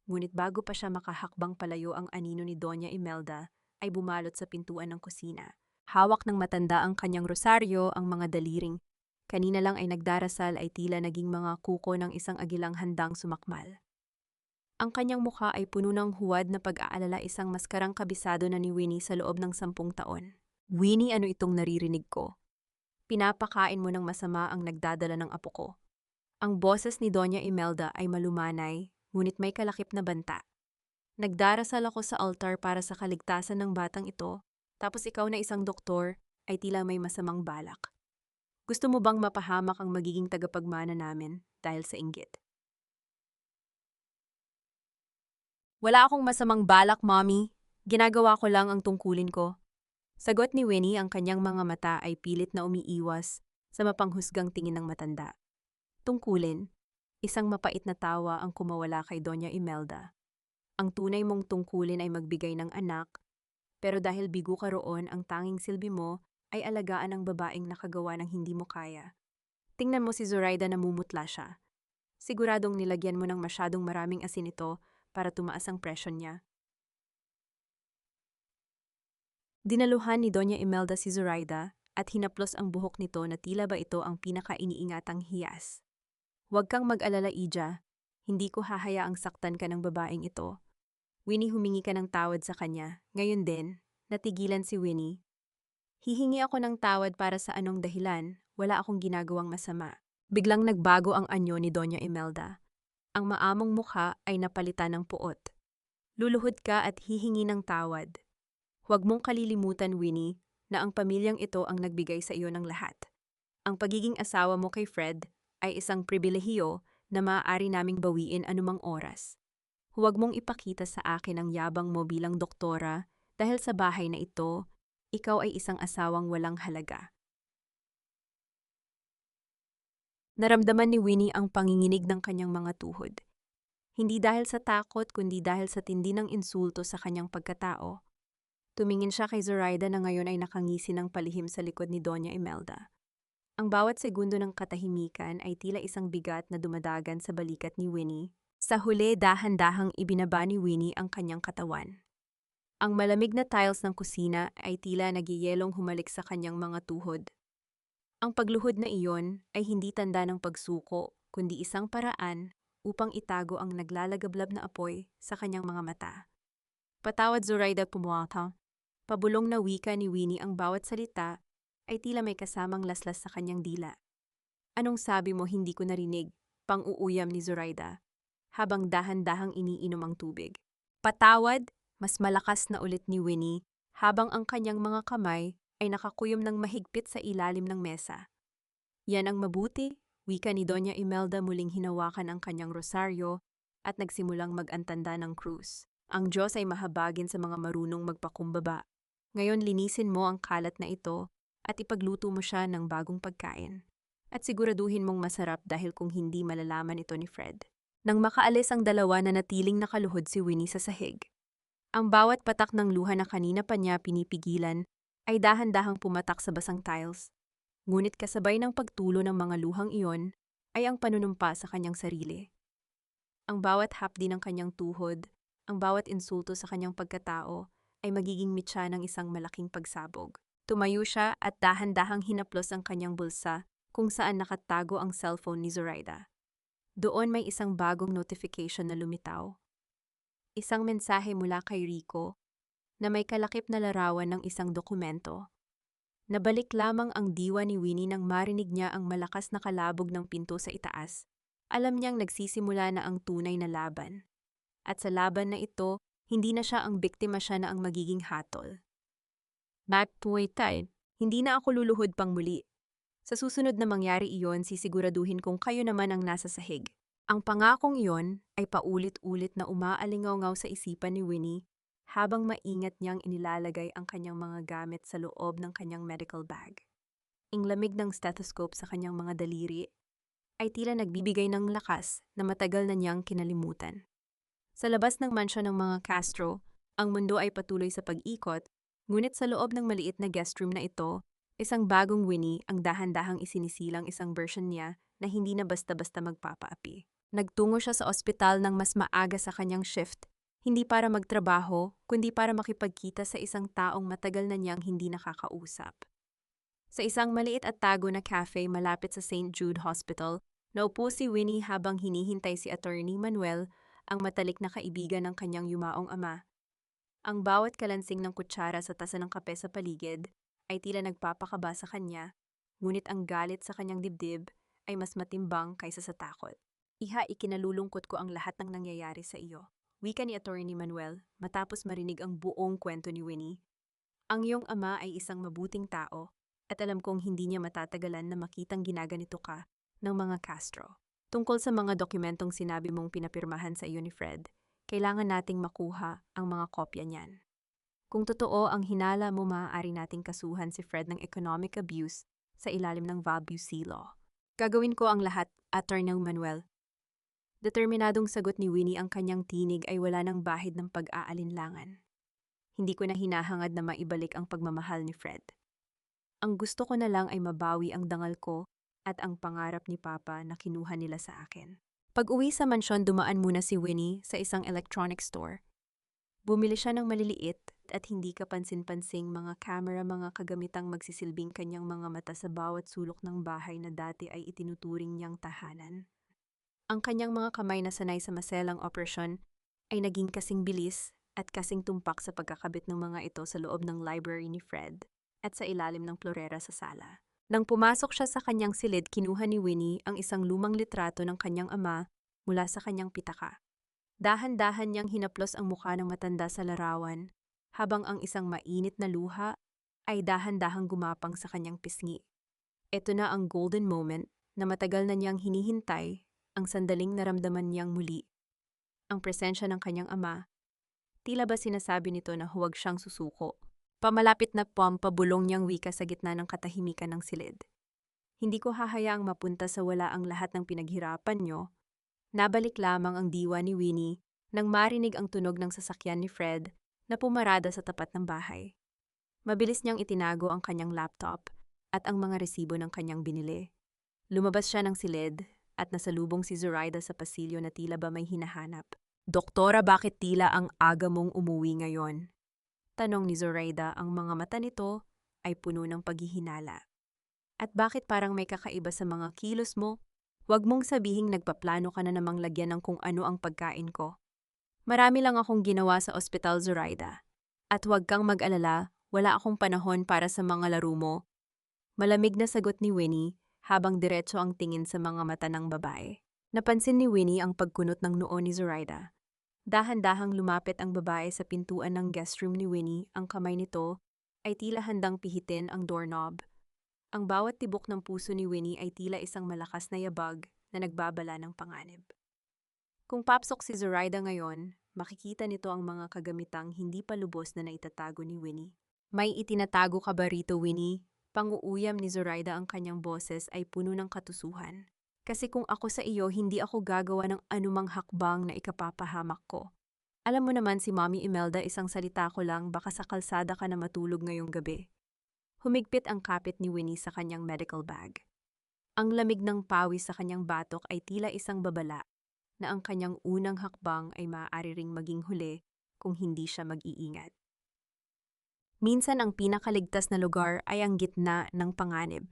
Ngunit bago pa siya makahakbang palayo ang anino ni Doña Imelda, ay bumalot sa pintuan ng kusina. Hawak ng matanda ang kanyang rosaryo, ang mga daliring. Kanina lang ay nagdarasal ay tila naging mga kuko ng isang agilang handang sumakmal. Ang kanyang mukha ay puno ng huwad na pag-aalala, isang maskarang kabisado na ni Winnie sa loob ng 10 taon. Winnie, ano itong naririnig ko? Pinapakain mo ng masama ang nagdadala ng apo ko. Ang boses ni Doña Imelda ay malumanay, ngunit may kalakip na banta. Nagdarasal ako sa altar para sa kaligtasan ng batang ito, tapos ikaw na isang doktor ay tila may masamang balak. Gusto mo bang mapahamak ang magiging tagapagmana namin dahil sa inggit? Wala akong masamang balak, Mommy. Ginagawa ko lang ang tungkulin ko. Sagot ni Winnie, ang kanyang mga mata ay pilit na umiiwas sa mapanghusgang tingin ng matanda. Tungkulin, isang mapait na tawa ang kumawala kay Doña Imelda. Ang tunay mong tungkulin ay magbigay ng anak, pero dahil bigo ka roon, ang tanging silbi mo ay alagaan ang babaeng nakagawa ng hindi mo kaya. Tingnan mo si Zoraida, namumutla siya. Siguradong nilagyan mo ng masyadong maraming asin ito para tumaas ang presyon niya. Dinaluhan ni Doña Imelda si Zoraida at hinaplos ang buhok nito na tila ba ito ang pinaka-iniingatang hiyas. Huwag kang mag-alala, Ija. Hindi ko hahayaang saktan ka ng babaeng ito. Winnie, humingi ka ng tawad sa kanya. Ngayon din, natigilan si Winnie. Hihingi ako ng tawad para sa anong dahilan, wala akong ginagawang masama. Biglang nagbago ang anyo ni Doña Imelda. Ang maamong mukha ay napalitan ng puot. Luluhod ka at hihingi ng tawad. Huwag mong kalilimutan, Winnie, na ang pamilyang ito ang nagbigay sa iyo ng lahat. Ang pagiging asawa mo kay Fred ay isang pribilehiyo na maaari naming bawiin anumang oras. Huwag mong ipakita sa akin ang yabang mo bilang doktora dahil sa bahay na ito, ikaw ay isang asawang walang halaga. Naramdaman ni Winnie ang panginginig ng kanyang mga tuhod. Hindi dahil sa takot kundi dahil sa tindi ng insulto sa kanyang pagkatao. Tumingin siya kay Zoraida na ngayon ay nakangisi ng palihim sa likod ni Doña Imelda. Ang bawat segundo ng katahimikan ay tila isang bigat na dumadagan sa balikat ni Winnie. Sa huli, dahan-dahang ibinaba ni Winnie ang kanyang katawan. Ang malamig na tiles ng kusina ay tila nagyayelong humalik sa kanyang mga tuhod. Ang pagluhod na iyon ay hindi tanda ng pagsuko, kundi isang paraan upang itago ang naglalagablab na apoy sa kanyang mga mata. Patawad, Zoraida, pumuwata. Pabulong na wika ni Winnie, ang bawat salita ay tila may kasamang laslas sa kanyang dila. Anong sabi mo, hindi ko narinig? Pang-uuyam ni Zoraida, habang dahan-dahang iniinom ang tubig. Patawad, mas malakas na ulit ni Winnie, habang ang kanyang mga kamay ay nakakuyom ng mahigpit sa ilalim ng mesa. Yan ang mabuti, wika ni Doña Imelda, muling hinawakan ang kanyang rosaryo at nagsimulang mag-antanda ng krus. Ang Diyos ay mahabagin sa mga marunong magpakumbaba. Ngayon linisin mo ang kalat na ito at ipagluto mo siya ng bagong pagkain. At siguraduhin mong masarap dahil kung hindi malalaman ito ni Fred. Nang makaalis ang dalawa, na natiling nakaluhod si Winnie sa sahig. Ang bawat patak ng luha na kanina pa niya pinipigilan ay dahan-dahang pumatak sa basang tiles. Ngunit kasabay ng pagtulo ng mga luhang iyon ay ang panunumpa sa kanyang sarili. Ang bawat hapdi ng kanyang tuhod, ang bawat insulto sa kanyang pagkatao ay magiging mitya ng isang malaking pagsabog. Tumayo siya at dahan-dahang hinaplos ang kanyang bulsa kung saan nakatago ang cellphone ni Zoraida. Doon may isang bagong notification na lumitaw. Isang mensahe mula kay Rico na may kalakip na larawan ng isang dokumento. Nabalik lamang ang diwa ni Winnie nang marinig niya ang malakas na kalabog ng pinto sa itaas. Alam niyang nagsisimula na ang tunay na laban. At sa laban na ito, hindi na siya ang biktima, siya na ang magiging hatol. Magpuwitay, hindi na ako luluhod pang muli. Sa susunod na mangyari iyon, sisiguraduhin kong kayo naman ang nasa sahig. Ang pangakong iyon ay paulit-ulit na umaalingaw-ngaw sa isipan ni Winnie habang maingat niyang inilalagay ang kanyang mga gamit sa loob ng kanyang medical bag. Ang lamig ng stethoscope sa kanyang mga daliri ay tila nagbibigay ng lakas na matagal na niyang kinalimutan. Sa labas ng mansyon ng mga Castro, ang mundo ay patuloy sa pag-ikot, ngunit sa loob ng maliit na guest room na ito, isang bagong Winnie ang dahan-dahang isinisilang isang version niya na hindi na basta-basta magpapaapi. Nagtungo siya sa ospital ng mas maaga sa kanyang shift, hindi para magtrabaho, kundi para makipagkita sa isang taong matagal na niyang hindi nakakausap. Sa isang maliit at tago na cafe malapit sa St. Jude Hospital, naupo si Winnie habang hinihintay si Attorney Manuel, ang matalik na kaibigan ng kanyang yumaong ama. Ang bawat kalansing ng kutsara sa tasa ng kape sa paligid ay tila nagpapakaba sa kanya, ngunit ang galit sa kanyang dibdib ay mas matimbang kaysa sa takot. Iha, ikinalulungkot ko ang lahat ng nangyayari sa iyo, wika ni Attorney Manuel matapos marinig ang buong kwento ni Winnie. Ang iyong ama ay isang mabuting tao at alam kong hindi niya matatagalan na makitang ginaganito ka ng mga Castro. Tungkol sa mga dokumentong sinabi mong pinapirmahan sa iyo ni Fred, kailangan nating makuha ang mga kopya niyan. Kung totoo ang hinala mo, maaari nating kasuhan si Fred ng economic abuse sa ilalim ng Valbucy Law. Gagawin ko ang lahat, Attorney Manuel. Determinadong sagot ni Winnie, ang kanyang tinig ay wala ng bahid ng pag-aalinlangan. Hindi ko na hinahangad na maibalik ang pagmamahal ni Fred. Ang gusto ko na lang ay mabawi ang dangal ko at ang pangarap ni Papa na kinuha nila sa akin. Pag-uwi sa mansyon, dumaan muna si Winnie sa isang electronic store. Bumili siya ng maliliit at hindi kapansin-pansing mga camera, mga kagamitang magsisilbing kanyang mga mata sa bawat sulok ng bahay na dati ay itinuturing niyang tahanan. Ang kanyang mga kamay na sanay sa maselang operasyon ay naging kasing bilis at kasing tumpak sa pagkakabit ng mga ito sa loob ng library ni Fred at sa ilalim ng plorera sa sala. Nang pumasok siya sa kanyang silid, kinuha ni Winnie ang isang lumang litrato ng kanyang ama mula sa kanyang pitaka. Dahan-dahan niyang hinaplos ang mukha ng matanda sa larawan, habang ang isang mainit na luha ay dahan-dahang gumapang sa kanyang pisngi. Ito na ang golden moment na matagal na niyang hinihintay, ang sandaling naramdaman niyang muli ang presensya ng kanyang ama. Tila ba sinasabi nito na huwag siyang susuko? Pamalapit na pabulong niyang wika sa gitna ng katahimikan ng silid. Hindi ko hahayaang mapunta sa wala ang lahat ng pinaghirapan niyo. Nabalik lamang ang diwa ni Winnie nang marinig ang tunog ng sasakyan ni Fred na pumarada sa tapat ng bahay. Mabilis niyang itinago ang kanyang laptop at ang mga resibo ng kanyang binili. Lumabas siya ng silid at nasalubong si Zoraida sa pasilyo na tila ba may hinahanap. "Doktora, bakit tila ang aga mong umuwi ngayon?" Tanong ni Zoraida, ang mga mata nito ay puno ng paghihinala. "At bakit parang may kakaiba sa mga kilos mo? Huwag mong sabihing nagpaplano ka na namang lagyan ng kung ano ang pagkain ko. Marami lang akong ginawa sa ospital, Zoraida. At huwag kang mag-alala, wala akong panahon para sa mga laro mo." Malamig na sagot ni Winnie habang diretso ang tingin sa mga mata ng babae. Napansin ni Winnie ang pagkunot ng noo ni Zoraida. Dahan-dahang lumapit ang babae sa pintuan ng guest room ni Winnie, ang kamay nito ay tila handang pihitin ang doorknob. Ang bawat tibok ng puso ni Winnie ay tila isang malakas na yabag na nagbabala ng panganib. Kung papsok si Zoraida ngayon, makikita nito ang mga kagamitang hindi pa lubos na naitatago ni Winnie. "May itinatago ka ba rito, Winnie?" Panguuyam ni Zoraida, ang kanyang boses ay puno ng katusuhan. "Kasi kung ako sa iyo, hindi ako gagawa ng anumang hakbang na ikapapahamak ko. Alam mo naman si Mommy Imelda, isang salita ko lang, baka sa kalsada ka na matulog ngayong gabi." Humigpit ang kapit ni Winnie sa kanyang medical bag. Ang lamig ng pawis sa kanyang batok ay tila isang babala na ang kanyang unang hakbang ay maaari ring maging huli kung hindi siya mag-iingat. Minsan ang pinakaligtas na lugar ay ang gitna ng panganib.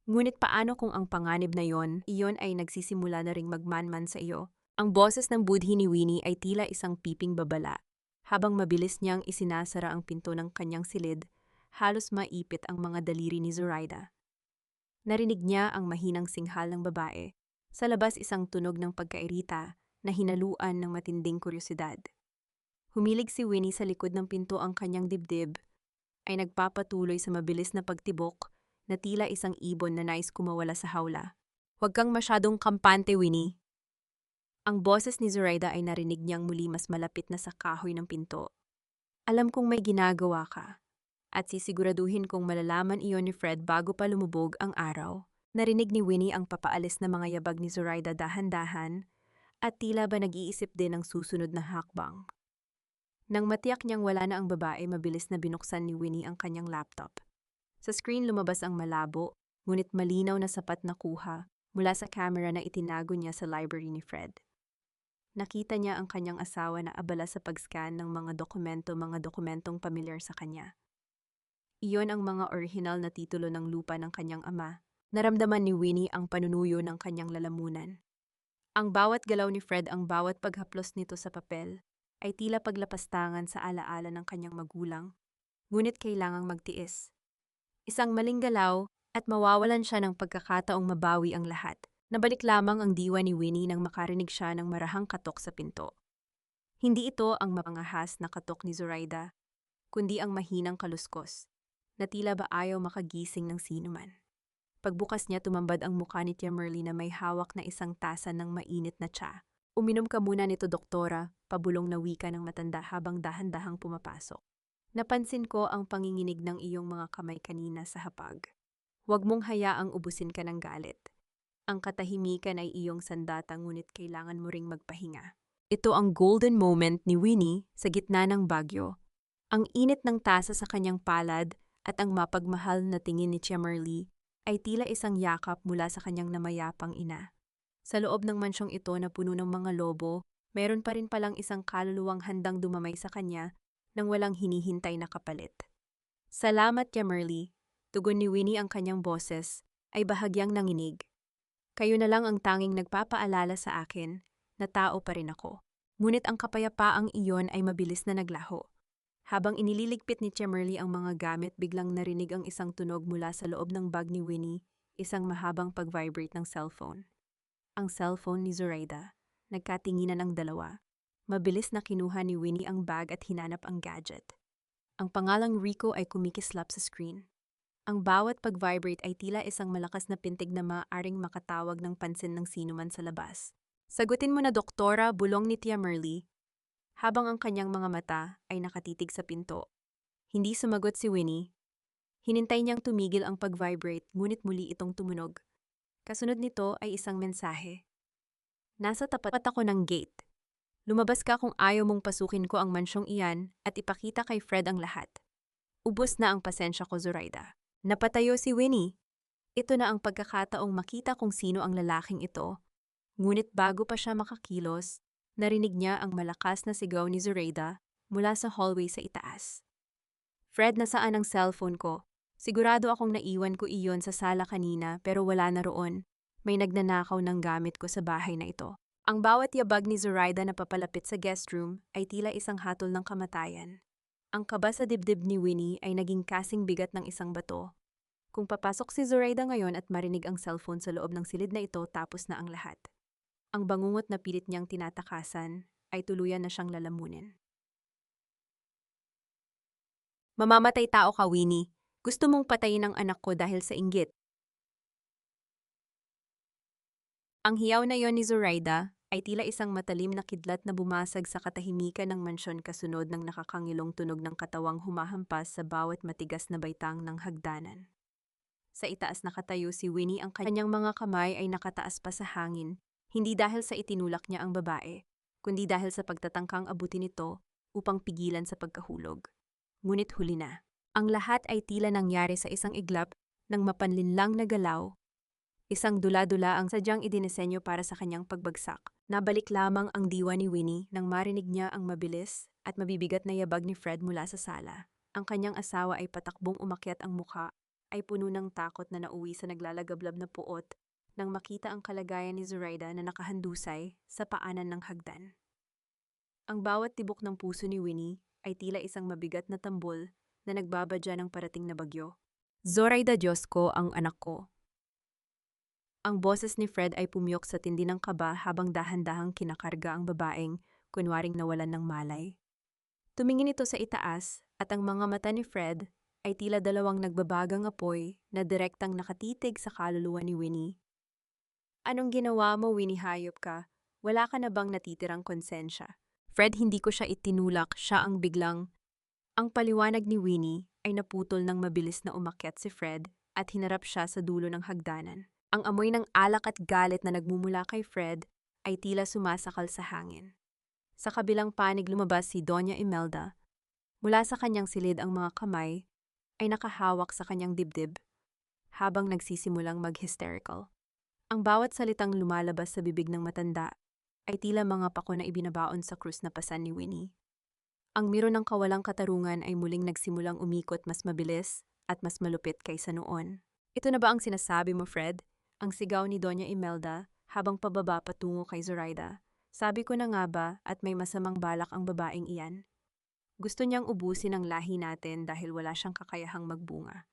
Ngunit paano kung ang panganib na iyon ay nagsisimula na ring magmanman sa iyo? Ang boses ng budhi ni Winnie ay tila isang piping babala. Habang mabilis niyang isinasara ang pinto ng kanyang silid, halos maipit ang mga daliri ni Zoraida. Narinig niya ang mahinang singhal ng babae. Sa labas, isang tunog ng pagkairita na hinaluan ng matinding kuryosidad. Humilig si Winnie sa likod ng pinto, ang kanyang dibdib ay nagpapatuloy sa mabilis na pagtibok na tila isang ibon na nais kumawala sa hawla. "Huwag kang masyadong kampante, Winnie." Ang boses ni Zoraida ay narinig niyang muli mas malapit na sa kahoy ng pinto. "Alam kong may ginagawa ka. At sisiguraduhin kong malalaman iyon ni Fred bago pa lumubog ang araw. Narinig ni Winnie ang papaalis na mga yabag ni Zoraida dahan-dahan at tila ba nag-iisip din ng susunod na hakbang. Nang matiyak niyang wala na ang babae, mabilis na binuksan ni Winnie ang kanyang laptop. Sa screen lumabas ang malabo, ngunit malinaw na sapat na kuha mula sa camera na itinago niya sa library ni Fred. Nakita niya ang kanyang asawa na abala sa pag-scan ng mga dokumentong pamilyar sa kanya. Iyon ang mga orihinal na titulo ng lupa ng kanyang ama. Naramdaman ni Winnie ang panunuyo ng kanyang lalamunan. Ang bawat galaw ni Fred, ang bawat paghaplos nito sa papel, ay tila paglapastangan sa alaala ng kanyang magulang, ngunit kailangang magtiis. Isang maling galaw at mawawalan siya ng pagkakataong mabawi ang lahat. Nabalik lamang ang diwa ni Winnie nang makarinig siya ng marahang katok sa pinto. Hindi ito ang mapangahas na katok ni Zoraida, kundi ang mahinang kaluskos, na tila ba ayaw makagising ng sinuman. Pagbukas niya, tumambad ang mukha ni Tia Merly na may hawak na isang tasa ng mainit na tsa. Uminom ka muna nito, doktora, pabulong na wika ng matanda habang dahan-dahang pumapasok. Napansin ko ang panginginig ng iyong mga kamay kanina sa hapag. Huwag mong hayaang ubusin ka ng galit. Ang katahimikan ay iyong sandata, ngunit kailangan mo ring magpahinga. Ito ang golden moment ni Winnie sa gitna ng bagyo. Ang init ng tasa sa kanyang palad at ang mapagmahal na tingin ni Tia Merly ay tila isang yakap mula sa kanyang namayapang ina. Sa loob ng mansyong ito na puno ng mga lobo, meron pa rin palang isang kaluluwang handang dumamay sa kanya nang walang hinihintay na kapalit. Salamat, Tia Merly. Tugon ni Winnie, ang kanyang boses ay bahagyang nanginig. Kayo na lang ang tanging nagpapaalala sa akin na tao pa rin ako. Ngunit ang kapayapaang iyon ay mabilis na naglaho. Habang inililigpit ni Tia Merly ang mga gamit, biglang narinig ang isang tunog mula sa loob ng bag ni Winnie, isang mahabang pag-vibrate ng cellphone. Ang cellphone ni Zoraida. Nagkatinginan ang dalawa. Mabilis na kinuha ni Winnie ang bag at hinanap ang gadget. Ang pangalang Rico ay kumikislap sa screen. Ang bawat pag-vibrate ay tila isang malakas na pintig na maaaring makatawag ng pansin ng sinuman sa labas. Sagutin mo na, doktora, bulong ni Tia Merly, habang ang kanyang mga mata ay nakatitig sa pinto. Hindi sumagot si Winnie. Hinintay niyang tumigil ang pag-vibrate, ngunit muli itong tumunog. Kasunod nito ay isang mensahe. Nasa tapat ako ng gate. Lumabas ka kung ayaw mong pasukin ko ang mansyong iyan at ipakita kay Fred ang lahat. Ubos na ang pasensya ko, Zoraida. Napatayo si Winnie. Ito na ang pagkakataong makita kung sino ang lalaking ito. Ngunit bago pa siya makakilos, narinig niya ang malakas na sigaw ni Zoraida mula sa hallway sa itaas. Fred, nasaan ang cellphone ko? Sigurado akong naiwan ko iyon sa sala kanina pero wala na roon. May nagnanakaw ng gamit ko sa bahay na ito. Ang bawat yabag ni Zoraida na papalapit sa guest room ay tila isang hatol ng kamatayan. Ang kaba sa dibdib ni Winnie ay naging kasing bigat ng isang bato. Kung papasok si Zoraida ngayon at marinig ang cellphone sa loob ng silid na ito, tapos na ang lahat. Ang bangungot na pilit niyang tinatakasan ay tuluyan na siyang lalamunin. Mamamatay tao ka, Winnie. Gusto mong patayin ang anak ko dahil sa inggit. Ang hiyaw na yon ni Zoraida ay tila isang matalim na kidlat na bumasag sa katahimikan ng mansyon, kasunod ng nakakangilong tunog ng katawang humahampas sa bawat matigas na baitang ng hagdanan. Sa itaas nakatayo si Winnie, ang kanyang mga kamay ay nakataas pa sa hangin, hindi dahil sa itinulak niya ang babae, kundi dahil sa pagtatangkang abutin ito upang pigilan sa pagkahulog. Ngunit huli na. Ang lahat ay tila nangyari sa isang iglap ng mapanlinlang na galaw. Isang dula-dula ang sadyang idinisenyo para sa kanyang pagbagsak. Nabalik lamang ang diwa ni Winnie nang marinig niya ang mabilis at mabibigat na yabag ni Fred mula sa sala. Ang kanyang asawa ay patakbong umakyat, ang mukha ay puno ng takot na nauwi sa naglalagablab na puot nang makita ang kalagayan ni Zoraida na nakahandusay sa paanan ng hagdan. Ang bawat tibok ng puso ni Winnie ay tila isang mabigat na tambol na nagbabadya ng parating na bagyo. Zoraida, Diyos ko, ang anak ko. Ang boses ni Fred ay pumiyok sa tindi ng kaba habang dahan-dahang kinakarga ang babaeng kunwaring nawalan ng malay. Tumingin ito sa itaas at ang mga mata ni Fred ay tila dalawang nagbabagang apoy na direktang nakatitig sa kaluluwa ni Winnie. Anong ginawa mo, Winnie, hayop ka? Wala ka na bang natitirang konsensya? Fred, hindi ko siya itinulak, siya ang biglang. Ang paliwanag ni Winnie ay naputol ng mabilis na umakyat si Fred at hinarap siya sa dulo ng hagdanan. Ang amoy ng alak at galit na nagmumula kay Fred ay tila sumasakal sa hangin. Sa kabilang panig lumabas si Doña Imelda. Mula sa kanyang silid ang mga kamay ay nakahawak sa kanyang dibdib habang nagsisimulang mag-hysterical. Ang bawat salitang lumalabas sa bibig ng matanda ay tila mga pako na ibinabaon sa krus na pasan ni Winnie. Ang miro ng kawalang katarungan ay muling nagsimulang umikot mas mabilis at mas malupit kaysa noon. Ito na ba ang sinasabi mo, Fred? Ang sigaw ni Doña Imelda habang pababa patungo kay Zoraida. Sabi ko na nga ba at may masamang balak ang babaeng iyan? Gusto niyang ubusin ang lahi natin dahil wala siyang kakayahang magbunga.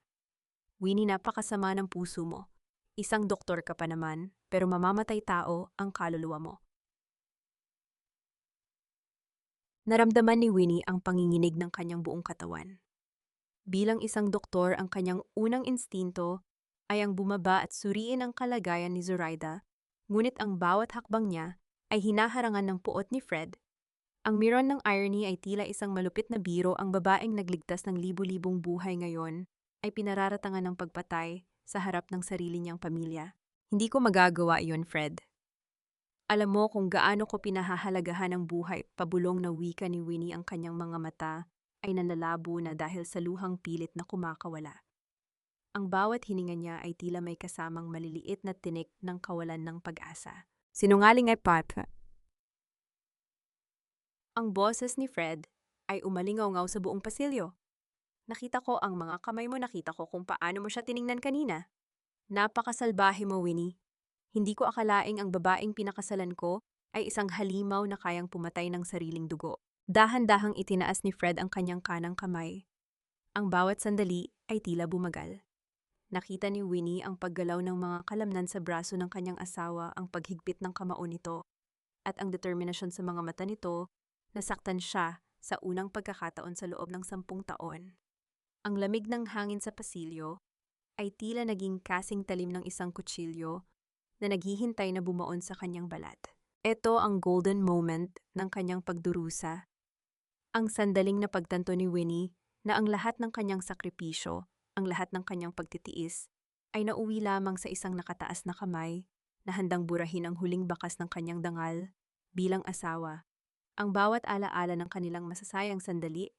Winnie, napakasama ng puso mo. Isang doktor ka pa naman, pero mamamatay tao ang kaluluwa mo. Naramdaman ni Winnie ang panginginig ng kanyang buong katawan. Bilang isang doktor, ang kanyang unang instinto ay ang bumaba at suriin ang kalagayan ni Zoraida, ngunit ang bawat hakbang niya ay hinaharangan ng puot ni Fred. Ang miron ng irony ay tila isang malupit na biro. Ang babaeng nagligtas ng libu-libong buhay ngayon ay pinararatangan ng pagpatay sa harap ng sarili niyang pamilya. Hindi ko magagawa iyon, Fred. Alam mo kung gaano ko pinahahalagahan ang buhay, pabulong na wika ni Winnie. Ang kanyang mga mata ay nanlalabo na dahil sa luhang pilit na kumakawala. Ang bawat hininga niya ay tila may kasamang maliliit na tinik ng kawalan ng pag-asa. Sinungaling ay Papa. Ang boses ni Fred ay umalingaw-ngaw sa buong pasilyo. Nakita ko ang mga kamay mo, nakita ko kung paano mo siya tiningnan kanina. Napakasalbahe mo, Winnie. Hindi ko akalaing ang babaeng pinakasalan ko ay isang halimaw na kayang pumatay ng sariling dugo. Dahan-dahang itinaas ni Fred ang kanyang kanang kamay. Ang bawat sandali ay tila bumagal. Nakita ni Winnie ang paggalaw ng mga kalamnan sa braso ng kanyang asawa, ang paghigpit ng kamao nito, at ang determinasyon sa mga mata nito. Nasaktan siya sa unang pagkakataon sa loob ng 10 taon. Ang lamig ng hangin sa pasilyo ay tila naging kasing talim ng isang kutsilyo na naghihintay na bumaon sa kanyang balat. Ito ang golden moment ng kanyang pagdurusa. Ang sandaling na pagtanto ni Winnie na ang lahat ng kanyang sakripisyo, ang lahat ng kanyang pagtitiis, ay nauwi lamang sa isang nakataas na kamay na handang burahin ang huling bakas ng kanyang dangal bilang asawa. Ang bawat alaala ng kanilang masasayang sandali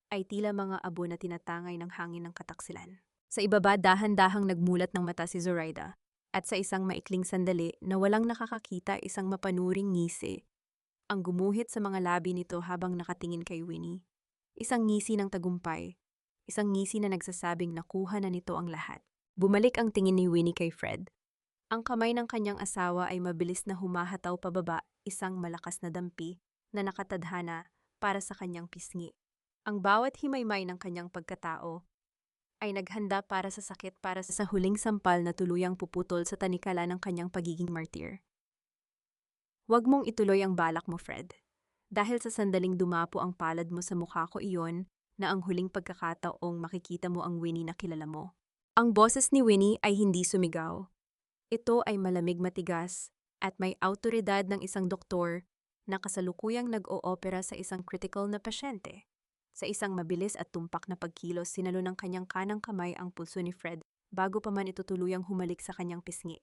ay tila mga abo na tinatangay ng hangin ng kataksilan. Sa ibaba, dahan-dahang nagmulat ng mata si Zoraida, at sa isang maikling sandali na walang nakakakita, isang mapanuring ngisi ang gumuhit sa mga labi nito habang nakatingin kay Winnie. Isang ngisi ng tagumpay, isang ngisi na nagsasabing nakuha na nito ang lahat. Bumalik ang tingin ni Winnie kay Fred. Ang kamay ng kanyang asawa ay mabilis na humahataw pababa, isang malakas na dampi na nakatadhana para sa kanyang pisngi. Ang bawat himaymay ng kanyang pagkatao ay naghanda para sa sakit, para sa huling sampal na tuluyang puputol sa tanikala ng kanyang pagiging martir. Huwag mong ituloy ang balak mo, Fred. Dahil sa sandaling dumapo ang palad mo sa mukha ko, iyon na ang huling pagkakataong makikita mo ang Winnie na kilala mo. Ang boses ni Winnie ay hindi sumigaw. Ito ay malamig, matigas at may awtoridad ng isang doktor na kasalukuyang nag-oopera sa isang critical na pasyente. Sa isang mabilis at tumpak na pagkilos, sinalo ng kanyang kanang kamay ang pulso ni Fred bago pa man ito tuluyang humalik sa kanyang pisngi.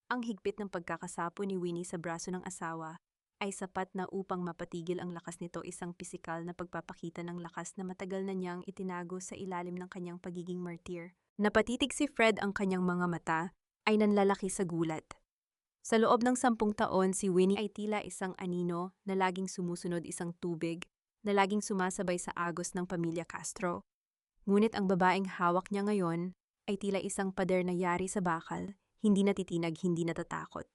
Ang higpit ng pagkakasapo ni Winnie sa braso ng asawa ay sapat na upang mapatigil ang lakas nito, isang pisikal na pagpapakita ng lakas na matagal na niyang itinago sa ilalim ng kanyang pagiging martir. Napatitig si Fred, ang kanyang mga mata ay nanlalaki sa gulat. Sa loob ng 10 taon, si Winnie ay tila isang anino na laging sumusunod, isang tubig na laging sumasabay sa agos ng pamilya Castro. Ngunit ang babaeng hawak niya ngayon ay tila isang pader na yari sa bakal, hindi natitinag, hindi natatakot.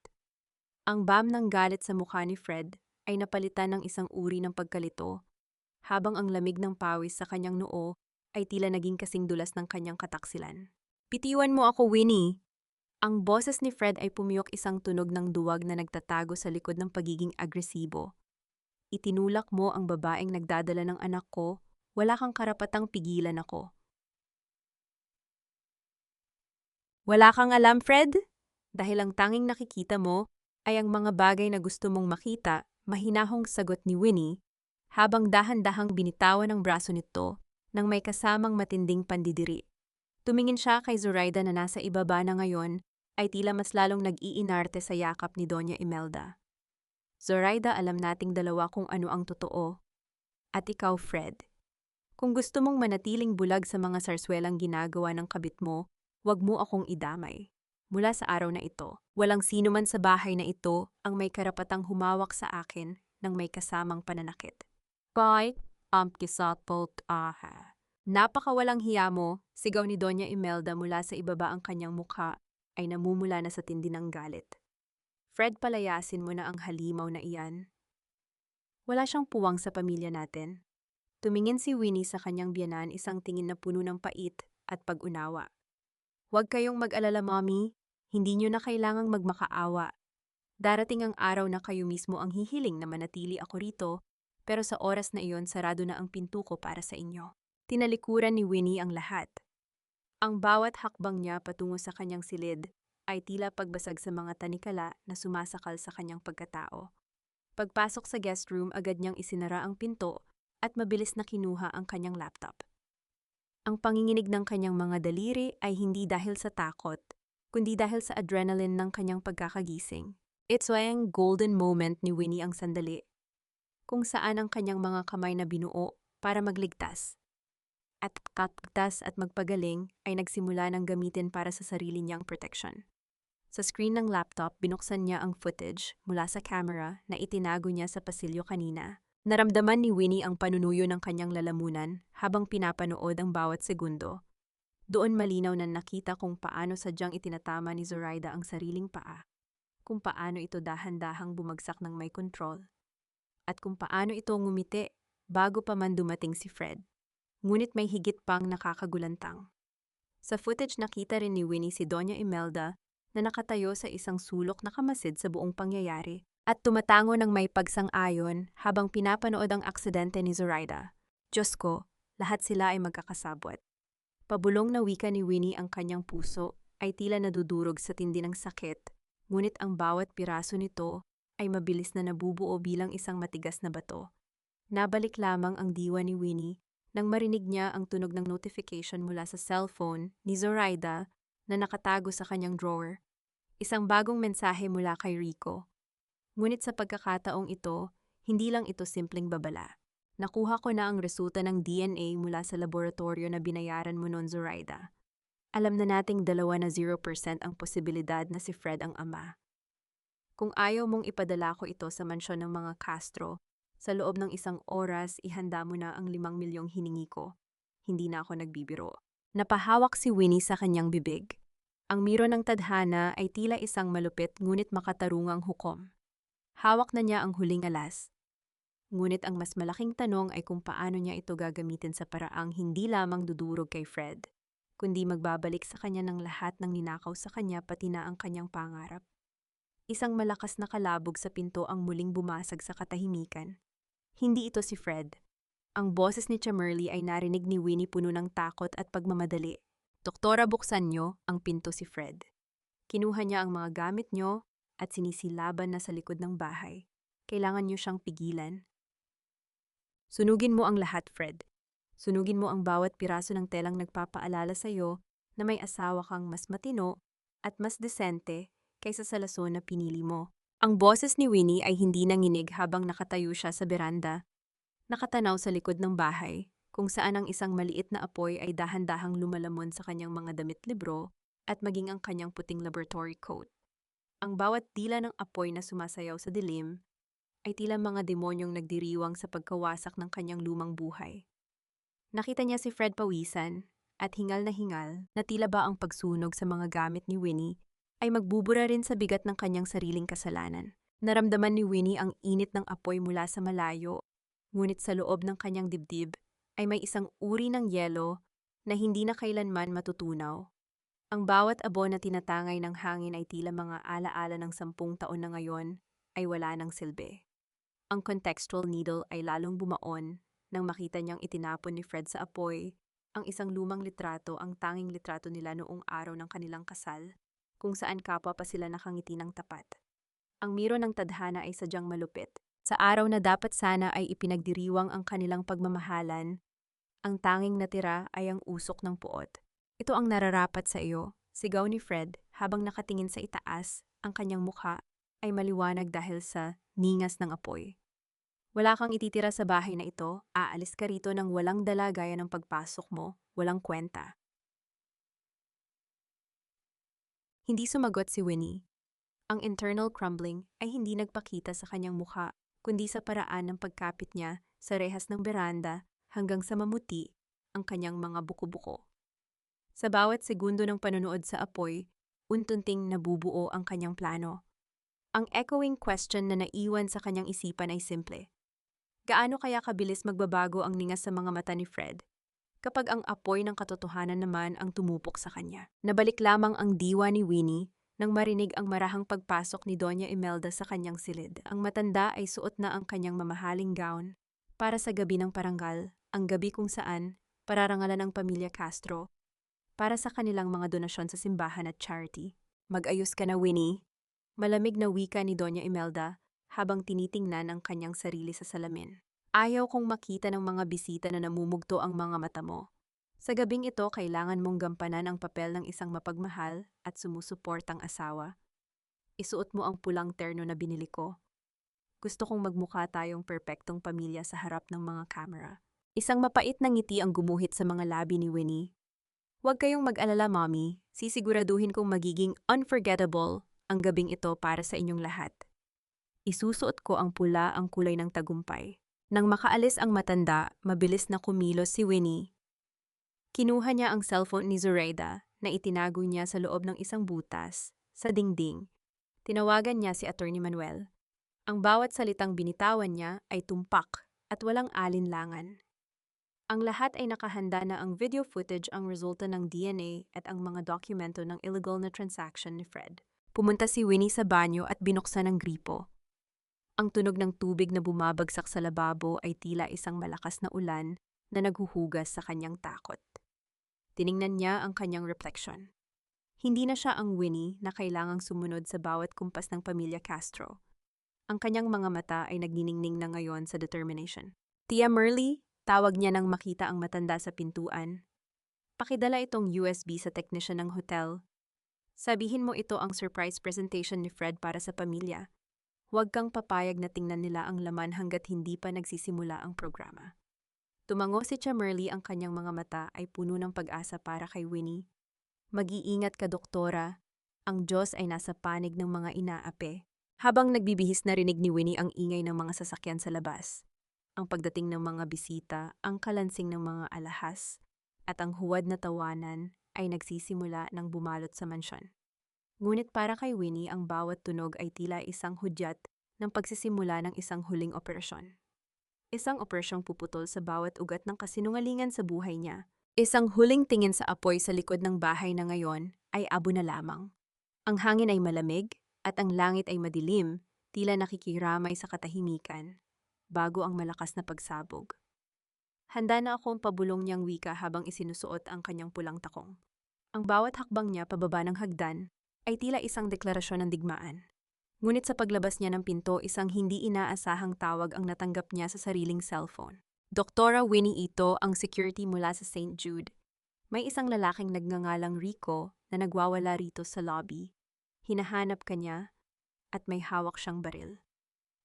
Ang bam ng galit sa mukha ni Fred ay napalitan ng isang uri ng pagkalito, habang ang lamig ng pawis sa kanyang noo ay tila naging kasing dulas ng kanyang kataksilan. "Bitiwan mo ako, Winnie!" Ang boses ni Fred ay pumiyok, isang tunog ng duwag na nagtatago sa likod ng pagiging agresibo. "Itinulak mo ang babaeng nagdadala ng anak ko, wala kang karapatang pigilan ako." "Wala kang alam, Fred? Dahil ang tanging nakikita mo ay ang mga bagay na gusto mong makita," mahinahong sagot ni Winnie, habang dahan-dahang binitawan ang braso nito nang may kasamang matinding pandidiri. Tumingin siya kay Zoraida na nasa ibaba na ngayon ay tila mas lalong nag-iinarte sa yakap ni Doña Imelda. Zoraida, alam nating dalawa kung ano ang totoo. At ikaw, Fred. Kung gusto mong manatiling bulag sa mga sarswelang ginagawa ng kabit mo, huwag mo akong idamay. Mula sa araw na ito, walang sino man sa bahay na ito ang may karapatang humawak sa akin ng may kasamang pananakit. Bye, kisatpot aha. Napakawalang hiya mo, sigaw ni Doña Imelda mula sa ibaba, ang kanyang mukha ay namumula na sa tindi ng galit. Fred, palayasin mo na ang halimaw na iyan. Wala siyang puwang sa pamilya natin. Tumingin si Winnie sa kanyang biyanan, isang tingin na puno ng pait at pag-unawa. Huwag kayong mag-alala, Mommy. Hindi niyo na kailangang magmakaawa. Darating ang araw na kayo mismo ang hihiling na manatili ako rito, pero sa oras na iyon sarado na ang pinto ko para sa inyo. Tinalikuran ni Winnie ang lahat. Ang bawat hakbang niya patungo sa kanyang silid ay tila pagbasag sa mga tanikala na sumasakal sa kanyang pagkatao. Pagpasok sa guest room, agad niyang isinara ang pinto at mabilis na kinuha ang kanyang laptop. Ang panginginig ng kanyang mga daliri ay hindi dahil sa takot, kundi dahil sa adrenaline ng kanyang pagkakagising. It's ang golden moment ni Winnie, ang sandali, kung saan ang kanyang mga kamay na binuo para magligtas at katagtas at magpagaling ay nagsimula ng gamitin para sa sarili niyang protection. Sa screen ng laptop, binuksan niya ang footage mula sa camera na itinago niya sa pasilyo kanina. Naramdaman ni Winnie ang panunuyo ng kanyang lalamunan habang pinapanood ang bawat segundo. Doon malinaw na nakita kung paano sadyang itinatama ni Zoraida ang sariling paa, kung paano ito dahan-dahang bumagsak ng may kontrol, at kung paano ito ngumiti bago pa man dumating si Fred. Ngunit may higit pang nakakagulantang. Sa footage nakita rin ni Winnie si Doña Imelda na nakatayo sa isang sulok na kamasid sa buong pangyayari at tumatango ng may pagsang-ayon habang pinapanood ang aksidente ni Zoraida. Diyos ko, lahat sila ay magkakasabwat. Pabulong na wika ni Winnie, ang kanyang puso ay tila nadudurog sa tindi ng sakit, ngunit ang bawat piraso nito ay mabilis na nabubuo bilang isang matigas na bato. Nabalik lamang ang diwa ni Winnie nang marinig niya ang tunog ng notification mula sa cellphone ni Zoraida na nakatago sa kanyang drawer. Isang bagong mensahe mula kay Rico. Ngunit sa pagkakataong ito, hindi lang ito simpleng babala. Nakuha ko na ang resulta ng DNA mula sa laboratorio na binayaran mo noon, Zoraida. Alam na nating 0% ang posibilidad na si Fred ang ama. Kung ayaw mong ipadala ko ito sa mansyon ng mga Castro, sa loob ng 1 oras, ihanda mo na ang 5 milyong hiningi ko. Hindi na ako nagbibiro. Napahawak si Winnie sa kanyang bibig. Ang miro ng tadhana ay tila isang malupit ngunit makatarungang hukom. Hawak na niya ang huling alas. Ngunit ang mas malaking tanong ay kung paano niya ito gagamitin sa paraang hindi lamang dudurog kay Fred, kundi magbabalik sa kanya ng lahat ng ninakaw sa kanya, pati na ang kanyang pangarap. Isang malakas na kalabog sa pinto ang muling bumasag sa katahimikan. Hindi ito si Fred. Ang boses ni Chamerly ay narinig ni Winnie, puno ng takot at pagmamadali. Doktora, buksan niyo ang pinto, si Fred. Kinuha niya ang mga gamit niyo at sinisilaban na sa likod ng bahay. Kailangan niyo siyang pigilan. Sunugin mo ang lahat, Fred. Sunugin mo ang bawat piraso ng telang nagpapaalala sa iyo na may asawa kang mas matino at mas desente kaysa sa lason na pinili mo. Ang boses ni Winnie ay hindi nanginig habang nakatayo siya sa beranda, nakatanaw sa likod ng bahay, kung saan ang isang maliit na apoy ay dahan-dahang lumalamon sa kanyang mga damit-libro at maging ang kanyang puting laboratory coat. Ang bawat dila ng apoy na sumasayaw sa dilim ay tila mga demonyong nagdiriwang sa pagkawasak ng kanyang lumang buhay. Nakita niya si Fred pawisan at hingal na tila ba ang pagsunog sa mga gamit ni Winnie ay magbubura rin sa bigat ng kanyang sariling kasalanan. Naramdaman ni Winnie ang init ng apoy mula sa malayo, ngunit sa loob ng kanyang dibdib ay may isang uri ng yelo na hindi na kailanman matutunaw. Ang bawat abo na tinatangay ng hangin ay tila mga alaala ng 10 taon na ngayon ay wala ng silbi. Ang contextual needle ay lalong bumaon nang makita niyang itinapon ni Fred sa apoy ang isang lumang litrato, ang tanging litrato nila noong araw ng kanilang kasal, kung saan kapwa pa sila nakangiti ng tapat. Ang miro ng tadhana ay sadyang malupit. Sa araw na dapat sana ay ipinagdiriwang ang kanilang pagmamahalan, Ang tanging natira ay ang usok ng puot. Ito ang nararapat sa iyo, sigaw ni Fred habang nakatingin sa itaas, ang kanyang mukha ay maliwanag dahil sa ningas ng apoy. Wala kang ititira sa bahay na ito, aalis ka rito ng walang dala gaya ng pagpasok mo, walang kwenta. Hindi sumagot si Winnie. Ang internal crumbling ay hindi nagpakita sa kanyang mukha, kundi sa paraan ng pagkapit niya sa rehas ng beranda hanggang sa mamuti ang kanyang mga buko-buko. Sa bawat segundo ng panonood sa apoy, untunting nabubuo ang kanyang plano. Ang echoing question na naiwan sa kanyang isipan ay simple. Gaano kaya kabilis magbabago ang ningas sa mga mata ni Fred kapag ang apoy ng katotohanan naman ang tumupok sa kanya? Nabalik lamang ang diwa ni Winnie nang marinig ang marahang pagpasok ni Doña Imelda sa kanyang silid. Ang matanda ay suot na ang kanyang mamahaling gown para sa gabi ng parangal, ang gabi kung saan pararangalan ang pamilya Castro para sa kanilang mga donasyon sa simbahan at charity. Mag-ayos ka na, Winnie. Malamig na wika ni Doña Imelda habang tinitingnan ang kanyang sarili sa salamin. Ayaw kong makita ng mga bisita na namumugto ang mga mata mo. Sa gabing ito, kailangan mong gampanan ang papel ng isang mapagmahal at sumusuportang asawa. Isuot mo ang pulang terno na binili ko. Gusto kong magmukha tayong perpektong pamilya sa harap ng mga kamera. Isang mapait na ngiti ang gumuhit sa mga labi ni Winnie. Huwag kayong mag-alala, Mommy. Sisiguraduhin kong magiging unforgettable ang gabing ito para sa inyong lahat. Isusuot ko ang pula, ang kulay ng tagumpay. Nang makaalis ang matanda, mabilis na kumilos si Winnie. Kinuha niya ang cellphone ni Zoraida na itinago niya sa loob ng isang butas, sa dingding. Tinawagan niya si Attorney Manuel. Ang bawat salitang binitawan niya ay tumpak at walang alinlangan. Ang lahat ay nakahanda na ang video footage ang resulta ng DNA at ang mga dokumento ng illegal na transaction ni Fred. Pumunta si Winnie sa banyo at binuksan ang gripo. Ang tunog ng tubig na bumabagsak sa lababo ay tila isang malakas na ulan na naghuhugas sa kanyang takot. Tiningnan niya ang kanyang reflection. Hindi na siya ang Winnie na kailangang sumunod sa bawat kumpas ng pamilya Castro. Ang kanyang mga mata ay nagniningning na ngayon sa determination. Tia Merly, tawag niya nang makita ang matanda sa pintuan. Pakidala itong USB sa technician ng hotel. Sabihin mo ito ang surprise presentation ni Fred para sa pamilya. Huwag kang papayag na tingnan nila ang laman hanggat hindi pa nagsisimula ang programa. Tumango si Chamerly, ang kanyang mga mata ay puno ng pag-asa para kay Winnie. Mag-iingat ka, doktora. Ang Diyos ay nasa panig ng mga inaapi. Habang nagbibihis, narinig ni Winnie ang ingay ng mga sasakyan sa labas. Ang pagdating ng mga bisita, ang kalansing ng mga alahas, at ang huwad na tawanan ay nagsisimula ng bumalot sa mansyon. Ngunit para kay Winnie, ang bawat tunog ay tila isang hudyat ng pagsisimula ng isang huling operasyon. Isang operasyong puputol sa bawat ugat ng kasinungalingan sa buhay niya. Isang huling tingin sa apoy sa likod ng bahay na ngayon ay abo na lamang. Ang hangin ay malamig at ang langit ay madilim, tila nakikiramay sa katahimikan, bago ang malakas na pagsabog. Handa na akong pabulong niyang wika habang isinusuot ang kanyang pulang takong. Ang bawat hakbang niya pababa ng hagdan ay tila isang deklarasyon ng digmaan. Ngunit sa paglabas niya ng pinto, isang hindi inaasahang tawag ang natanggap niya sa sariling cellphone. Doktora Winnie Ito, ang security mula sa St. Jude. May isang lalaking nagngangalang Rico na nagwawala rito sa lobby. Hinahanap ka niya at may hawak siyang baril.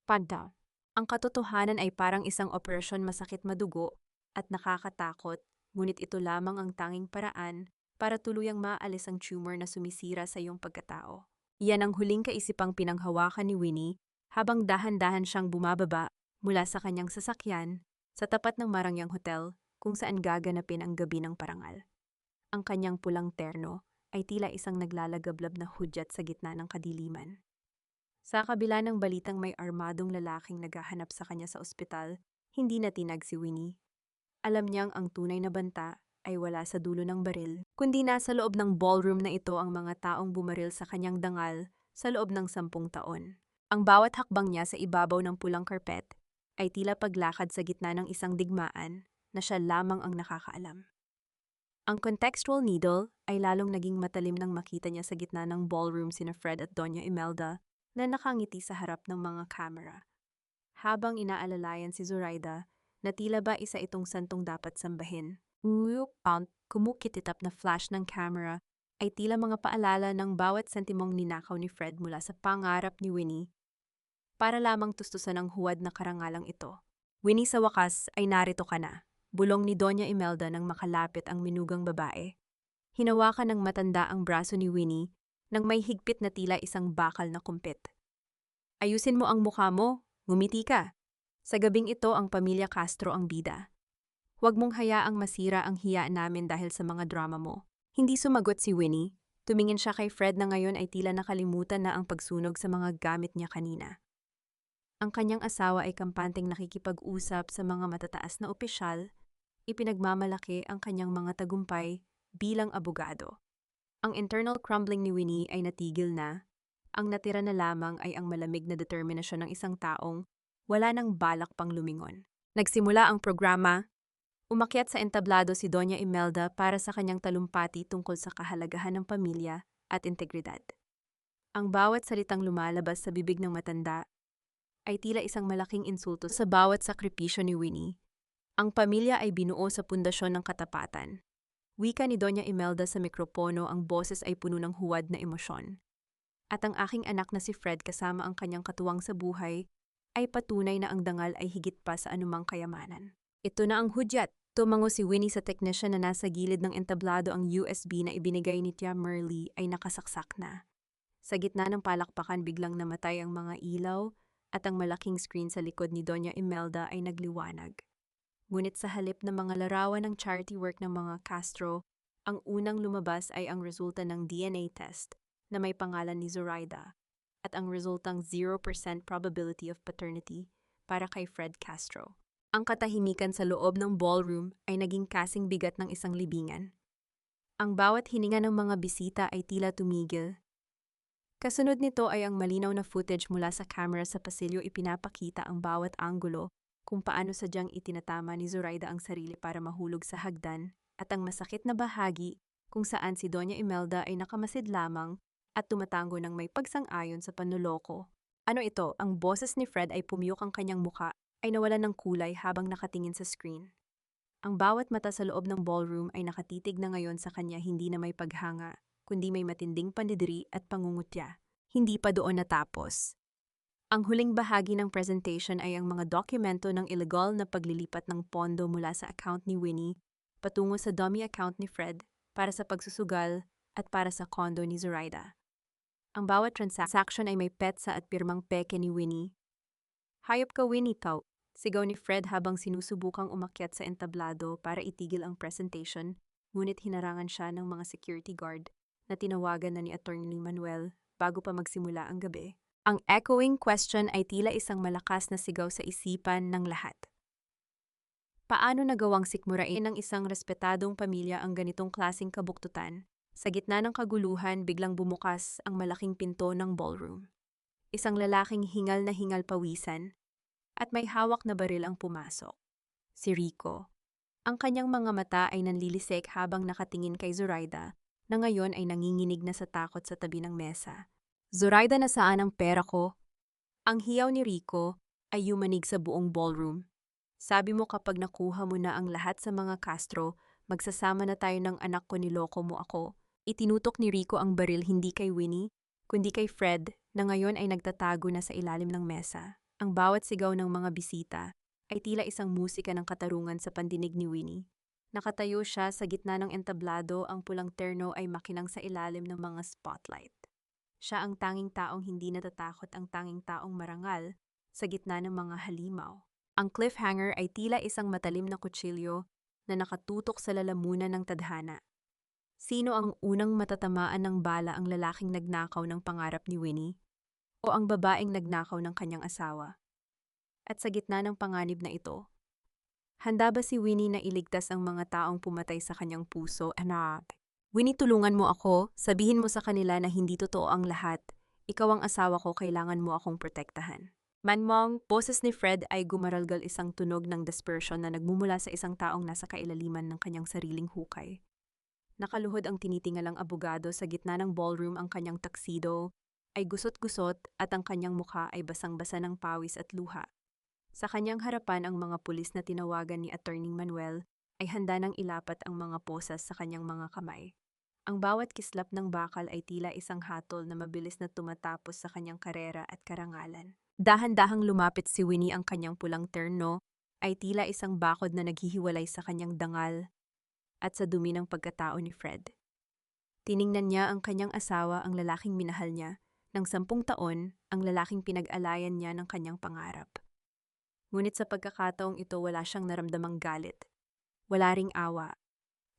Panda. Ang katotohanan ay parang isang operasyon masakit madugo at nakakatakot, ngunit ito lamang ang tanging paraan para tuluyang maalis ang tumor na sumisira sa iyong pagkatao. Iyan ang huling kaisipang pinanghawakan ni Winnie habang dahan-dahan siyang bumababa mula sa kanyang sasakyan sa tapat ng Marangyang Hotel kung saan gaganapin ang gabi ng parangal. Ang kanyang pulang terno ay tila isang naglalagablab na hudyat sa gitna ng kadiliman. Sa kabila ng balitang may armadong lalaking naghahanap sa kanya sa ospital, hindi natinag si Winnie. Alam niyang ang tunay na banta ay wala sa dulo ng baril, kundi nasa loob ng ballroom na ito ang mga taong bumaril sa kanyang dangal sa loob ng 10 taon. Ang bawat hakbang niya sa ibabaw ng pulang karpet ay tila paglakad sa gitna ng isang digmaan na siya lamang ang nakakaalam. Ang contextual needle ay lalong naging matalim nang makita niya sa gitna ng ballroom sina Fred at Doña Imelda na nakangiti sa harap ng mga kamera. Habang inaalalayan si Zoraida, na tila ba isa itong santong dapat sambahin. Ang kumukititap na flash ng camera ay tila mga paalala ng bawat sentimong ninakaw ni Fred mula sa pangarap ni Winnie para lamang tustusan ang huwad na karangalang ito. Winnie, sa wakas ay narito ka na. Bulong ni Doña Imelda nang makalapit ang minugang babae. Hinawakan ng matanda ang braso ni Winnie nang may higpit na tila isang bakal na kumpit. Ayusin mo ang mukha mo, ngumiti ka. Sa gabing ito ang pamilya Castro ang bida. Huwag mong hayaang masira ang hiya namin dahil sa mga drama mo. Hindi sumagot si Winnie. Tumingin siya kay Fred na ngayon ay tila nakalimutan na ang pagsunog sa mga gamit niya kanina. Ang kanyang asawa ay kampanteng nakikipag-usap sa mga matataas na opisyal, ipinagmamalaki ang kanyang mga tagumpay bilang abogado. Ang internal crumbling ni Winnie ay natigil na. Ang natira na lamang ay ang malamig na determinasyon ng isang taong wala nang balak pang lumingon. Nagsimula ang programa. Umakyat sa entablado si Doña Imelda para sa kanyang talumpati tungkol sa kahalagahan ng pamilya at integridad. Ang bawat salitang lumalabas sa bibig ng matanda ay tila isang malaking insulto sa bawat sakripisyo ni Winnie. Ang pamilya ay binuo sa pundasyon ng katapatan. Wika ni Doña Imelda sa mikropono, ang boses ay puno ng huwad na emosyon. At ang aking anak na si Fred kasama ang kanyang katuwang sa buhay ay patunay na ang dangal ay higit pa sa anumang kayamanan. Ito na ang hudyat. Tumango si Winnie sa technician na nasa gilid ng entablado. Ang USB na ibinigay ni Tia Merly ay nakasaksak na. Sa gitna ng palakpakan biglang namatay ang mga ilaw at ang malaking screen sa likod ni Doña Imelda ay nagliwanag. Ngunit sa halip ng mga larawan ng charity work ng mga Castro, ang unang lumabas ay ang resulta ng DNA test na may pangalan ni Zoraida at ang resultang 0% probability of paternity para kay Fred Castro. Ang katahimikan sa loob ng ballroom ay naging kasing bigat ng isang libingan. Ang bawat hininga ng mga bisita ay tila tumigil. Kasunod nito ay ang malinaw na footage mula sa camera sa pasilyo. Ipinapakita ang bawat anggulo kung paano sadyang itinatama ni Zoraida ang sarili para mahulog sa hagdan at ang masakit na bahagi kung saan si Doña Imelda ay nakamasid lamang at tumatango ng may pagsang-ayon sa panloloko. Ano ito? Ang boses ni Fred ay pumiyok, ang kanyang muka ay nawalan ng kulay habang nakatingin sa screen. Ang bawat mata sa loob ng ballroom ay nakatitig na ngayon sa kanya, hindi na may paghanga, kundi may matinding pandidiri at pangungutya. Hindi pa doon natapos. Ang huling bahagi ng presentation ay ang mga dokumento ng illegal na paglilipat ng pondo mula sa account ni Winnie patungo sa dummy account ni Fred para sa pagsusugal at para sa condo ni Zoraida. Ang bawat transaction ay may petsa at pirmang peke ni Winnie. Hayop ka, Winnie, tau! Sigaw ni Fred habang sinusubukang umakyat sa entablado para itigil ang presentation, ngunit hinarangan siya ng mga security guard na tinawagan na ni Attorney Manuel bago pa magsimula ang gabi. Ang echoing question ay tila isang malakas na sigaw sa isipan ng lahat. Paano nagawang sikmurain ng isang respetadong pamilya ang ganitong klaseng kabuktutan? Sa gitna ng kaguluhan, biglang bumukas ang malaking pinto ng ballroom. Isang lalaking hingal na hingal pawisan at may hawak na baril ang pumasok. Si Rico. Ang kanyang mga mata ay nanlilisik habang nakatingin kay Zoraida na ngayon ay nanginginig na sa takot sa tabi ng mesa. Zoraida, nasaan ang pera ko? Ang hiyaw ni Rico ay yumanig sa buong ballroom. Sabi mo kapag nakuha mo na ang lahat sa mga Castro, magsasama na tayo ng anak ko, niloko mo ako. Itinutok ni Rico ang baril hindi kay Winnie, kundi kay Fred na ngayon ay nagtatago na sa ilalim ng mesa. Ang bawat sigaw ng mga bisita ay tila isang musika ng katarungan sa pandinig ni Winnie. Nakatayo siya sa gitna ng entablado, ang pulang terno ay makinang sa ilalim ng mga spotlight. Siya ang tanging taong hindi natatakot, ang tanging taong marangal sa gitna ng mga halimaw. Ang cliffhanger ay tila isang matalim na kutsilyo na nakatutok sa lalamunan ng tadhana. Sino ang unang matatamaan ng bala, ang lalaking nagnakaw ng pangarap ni Winnie o ang babaeng nagnakaw ng kanyang asawa? At sa gitna ng panganib na ito, handa ba si Winnie na iligtas ang mga taong pumatay sa kanyang puso? Anak, Winnie, tulungan mo ako. Sabihin mo sa kanila na hindi totoo ang lahat. Ikaw ang asawa ko, kailangan mo akong protektahan. Manmong, boses ni Fred ay gumaralgal, isang tunog ng desperation na nagmumula sa isang taong nasa kailaliman ng kanyang sariling hukay. Nakaluhod ang tinitingalang abogado sa gitna ng ballroom, ang kanyang taksido ay gusot-gusot at ang kanyang mukha ay basang-basa ng pawis at luha. Sa kanyang harapan ang mga pulis na tinawagan ni Attorney Manuel ay handa nang ilapat ang mga posas sa kanyang mga kamay. Ang bawat kislap ng bakal ay tila isang hatol na mabilis na tumatapos sa kanyang karera at karangalan. Dahan-dahang lumapit si Winnie, ang kanyang pulang terno ay tila isang bakod na naghihiwalay sa kanyang dangal at sa dumi ng pagkatao ni Fred. Tiningnan niya ang kanyang asawa, ang lalaking minahal niya, ng 10 taon, ang lalaking pinag-alayan niya ng kanyang pangarap. Ngunit sa pagkakataong ito wala siyang naramdamang galit. Wala ring awa.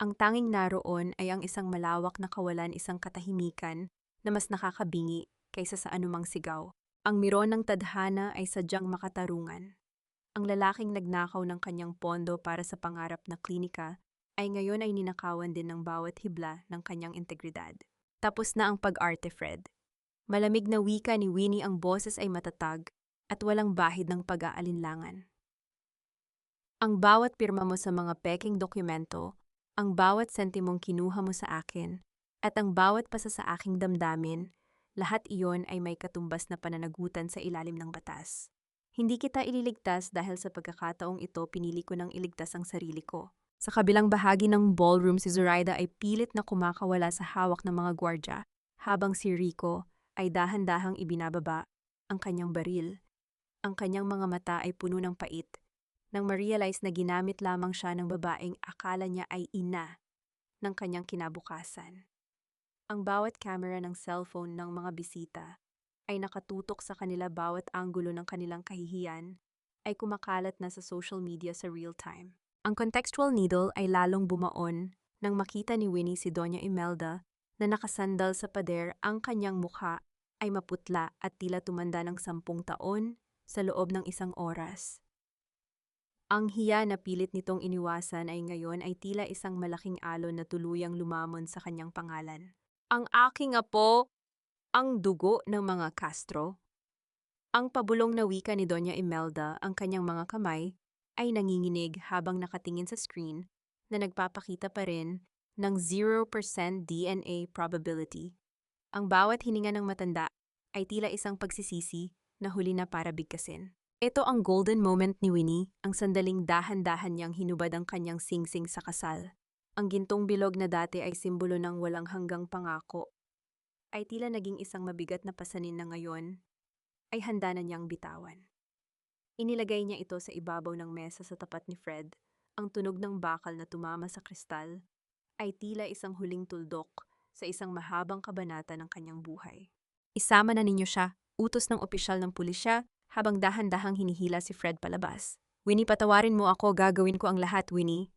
Ang tanging naroon ay ang isang malawak na kawalan, isang katahimikan na mas nakakabingi kaysa sa anumang sigaw. Ang miron ng tadhana ay sadyang makatarungan. Ang lalaking nagnakaw ng kanyang pondo para sa pangarap na klinika ay ngayon ay ninakawan din ng bawat hibla ng kanyang integridad. Tapos na ang pag-arte, Fred. Malamig na wika ni Winnie, ang boses ay matatag at walang bahid ng pag-aalinlangan. Ang bawat pirma mo sa mga peking dokumento, ang bawat sentimong kinuha mo sa akin, at ang bawat pasa sa aking damdamin, lahat iyon ay may katumbas na pananagutan sa ilalim ng batas. Hindi kita ililigtas dahil sa pagkakataong ito pinili ko nang iligtas ang sarili ko. Sa kabilang bahagi ng ballroom, si Zoraida ay pilit na kumakawala sa hawak ng mga gwardya, habang si Rico ay dahan-dahang ibinababa ang kanyang baril. Ang kanyang mga mata ay puno ng pait nang ma-realize na ginamit lamang siya ng babaeng akala niya ay ina ng kanyang kinabukasan. Ang bawat camera ng cellphone ng mga bisita ay nakatutok sa kanila, bawat anggulo ng kanilang kahihiyan ay kumakalat na sa social media sa real time. Ang contextual needle ay lalong bumaon nang makita ni Winnie si Doña Imelda na nakasandal sa pader. Ang kanyang mukha ay maputla at tila tumanda ng 10 taon sa loob ng isang oras. Ang hiya na pilit nitong iniwasan ay ngayon ay tila isang malaking alon na tuluyang lumamon sa kanyang pangalan. Ang aking apo, ang dugo ng mga Castro. Ang pabulong na wika ni Doña Imelda, ang kanyang mga kamay ay nanginginig habang nakatingin sa screen na nagpapakita pa rin ng 0% DNA probability. Ang bawat hininga ng matanda ay tila isang pagsisisi na huli na para bigkasin. Ito ang golden moment ni Winnie, ang sandaling dahan-dahan niyang hinubad ang kanyang singsing sa kasal. Ang gintong bilog na dati ay simbolo ng walang hanggang pangako, ay tila naging isang mabigat na pasanin na ngayon ay handa na niyang bitawan. Inilagay niya ito sa ibabaw ng mesa sa tapat ni Fred. Ang tunog ng bakal na tumama sa kristal ay tila isang huling tuldok sa isang mahabang kabanata ng kanyang buhay. Isama na ninyo siya, utos ng opisyal ng pulisya, habang dahan-dahang hinihila si Fred palabas. Winnie, patawarin mo ako, gagawin ko ang lahat, Winnie.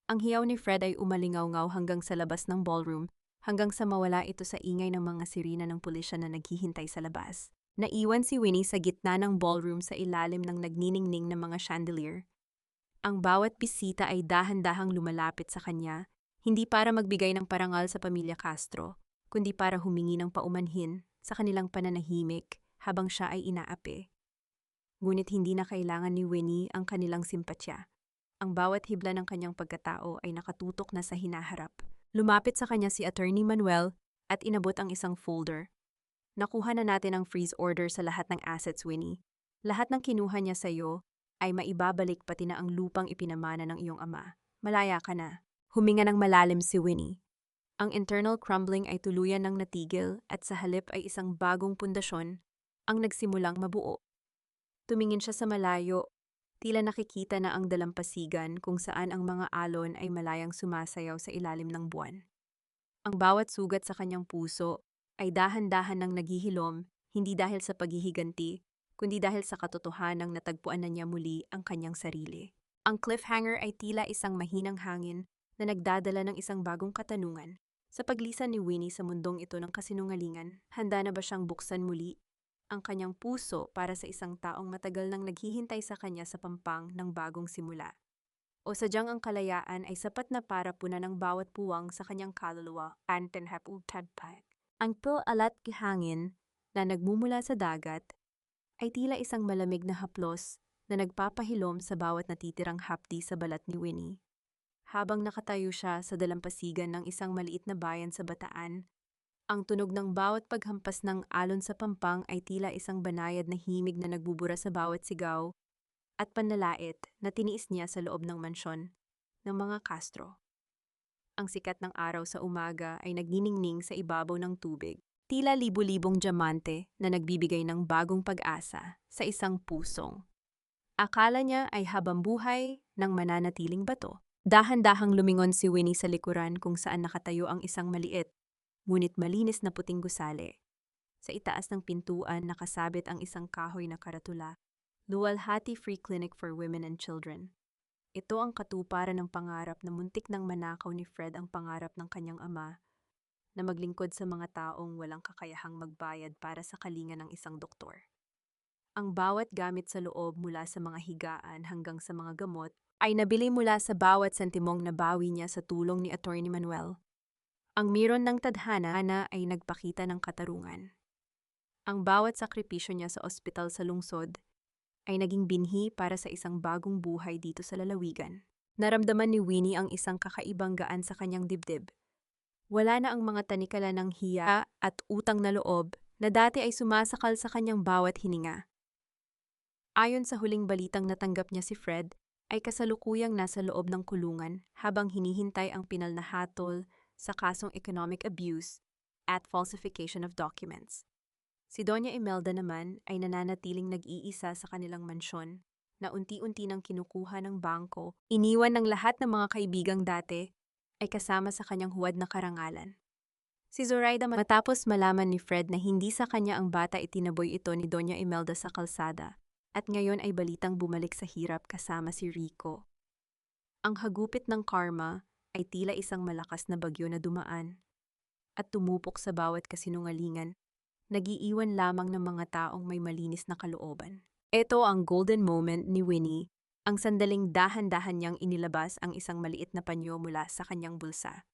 Ang hiyaw ni Fred ay umalingaw-ngaw hanggang sa labas ng ballroom, hanggang sa mawala ito sa ingay ng mga sirena ng pulisya na naghihintay sa labas. Naiwan si Winnie sa gitna ng ballroom sa ilalim ng nagniningning na mga chandelier. Ang bawat bisita ay dahan-dahang lumalapit sa kanya, hindi para magbigay ng parangal sa pamilya Castro, kundi para humingi ng paumanhin sa kanilang pananahimik habang siya ay inaapi. Ngunit hindi na kailangan ni Winnie ang kanilang simpatya. Ang bawat hibla ng kanyang pagkatao ay nakatutok na sa hinaharap. Lumapit sa kanya si Attorney Manuel at inabot ang isang folder. Nakuha na natin ang freeze order sa lahat ng assets, Winnie. Lahat ng kinuha niya sa iyo ay maibabalik, pati na ang lupang ipinamana ng iyong ama. Malaya ka na. Huminga ng malalim si Winnie. Ang internal crumbling ay tuluyan ng natigil at sa halip ay isang bagong pundasyon ang nagsimulang mabuo. Tumingin siya sa malayo, tila nakikita na ang dalampasigan kung saan ang mga alon ay malayang sumasayaw sa ilalim ng buwan. Ang bawat sugat sa kanyang puso ay dahan-dahan nang naghihilom, hindi dahil sa paghihiganti, kundi dahil sa katotohanang natagpuan na niya muli ang kanyang sarili. Ang cliffhanger ay tila isang mahinang hangin na nagdadala ng isang bagong katanungan. Sa paglisan ni Winnie sa mundong ito ng kasinungalingan, handa na ba siyang buksan muli ang kanyang puso para sa isang taong matagal nang naghihintay sa kanya sa pampang ng bagong simula? O sadyang ang kalayaan ay sapat na para punan ng bawat puwang sa kanyang kaluluwa? Ang alat hangin na nagmumula sa dagat ay tila isang malamig na haplos na nagpapahilom sa bawat natitirang hapdi sa balat ni Winnie. Habang nakatayo siya sa dalampasigan ng isang maliit na bayan sa Bataan, ang tunog ng bawat paghampas ng alon sa pampang ay tila isang banayad na himig na nagbubura sa bawat sigaw at panlalait na tiniis niya sa loob ng mansyon ng mga Castro. Ang sikat ng araw sa umaga ay nagniningning sa ibabaw ng tubig. Tila libu-libong diamante na nagbibigay ng bagong pag-asa sa isang pusong. Akala niya ay habambuhay ng mananatiling bato. Dahan-dahang lumingon si Winnie sa likuran kung saan nakatayo ang isang maliit, ngunit malinis na puting gusali. Sa itaas ng pintuan nakasabit ang isang kahoy na karatula, Luwalhati Free Clinic for Women and Children. Ito ang katuparan ng pangarap na muntik nang manakaw ni Fred ang pangarap ng kanyang ama na maglingkod sa mga taong walang kakayahang magbayad para sa kalinga ng isang doktor. Ang bawat gamit sa loob mula sa mga higaan hanggang sa mga gamot ay nabili mula sa bawat sentimong nabawi niya sa tulong ni Attorney Manuel. Ang miron ng tadhana ay nagpakita ng katarungan. Ang bawat sakripisyo niya sa ospital sa lungsod ay naging binhi para sa isang bagong buhay dito sa lalawigan. Naramdaman ni Winnie ang isang kakaibang gaan sa kanyang dibdib. Wala na ang mga tanikala ng hiya at utang na loob na dati ay sumasakal sa kanyang bawat hininga. Ayon sa huling balitang natanggap niya si Fred, ay kasalukuyang nasa loob ng kulungan habang hinihintay ang pinal na hatol sa kasong economic abuse at falsification of documents. Si Doña Imelda naman ay nananatiling nag-iisa sa kanilang mansyon na unti-unti nang kinukuha ng bangko, iniwan ng lahat ng mga kaibigang dati ay kasama sa kanyang huwad na karangalan. Si Zoraida matapos malaman ni Fred na hindi sa kanya ang bata itinaboy ito ni Doña Imelda sa kalsada at ngayon ay balitang bumalik sa hirap kasama si Rico. Ang hagupit ng karma ay tila isang malakas na bagyo na dumaan at tumupok sa bawat kasinungalingan, nag-iiwan lamang ng mga taong may malinis na kalooban. Ito ang golden moment ni Winnie, ang sandaling dahan-dahan niyang inilabas ang isang maliit na panyo mula sa kanyang bulsa.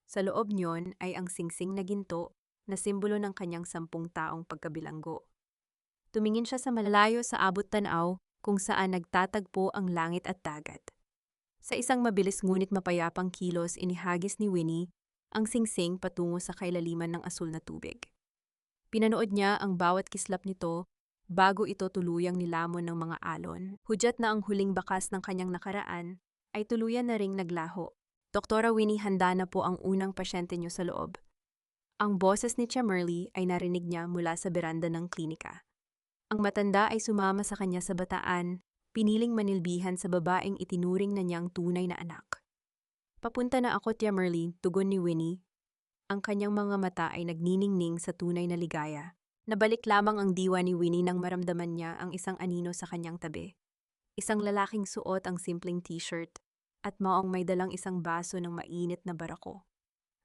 Sa loob niyon ay ang singsing na ginto na simbolo ng kanyang 10 taong pagkabilanggo. Tumingin siya sa malayo sa abot tanaw kung saan nagtatagpo ang langit at dagat. Sa isang mabilis ngunit mapayapang kilos inihagis ni Winnie ang singsing patungo sa kailaliman ng asul na tubig. Pinanood niya ang bawat kislap nito bago ito tuluyang nilamon ng mga alon. Hudyat na ang huling bakas ng kanyang nakaraan ay tuluyan na ring naglaho. Doktora Winnie, handa na po ang unang pasyente niyo sa loob. Ang boses ni Chamerly ay narinig niya mula sa beranda ng klinika. Ang matanda ay sumama sa kanya sa bataan, piniling manilbihan sa babaeng itinuring na niyang tunay na anak. Papunta na ako, Tia Merly, tugon ni Winnie. Ang kanyang mga mata ay nagniningning sa tunay na ligaya. Nabalik lamang ang diwa ni Winnie nang maramdaman niya ang isang anino sa kanyang tabi. Isang lalaking suot ang simpleng t-shirt at maong may dalang isang baso ng mainit na barako.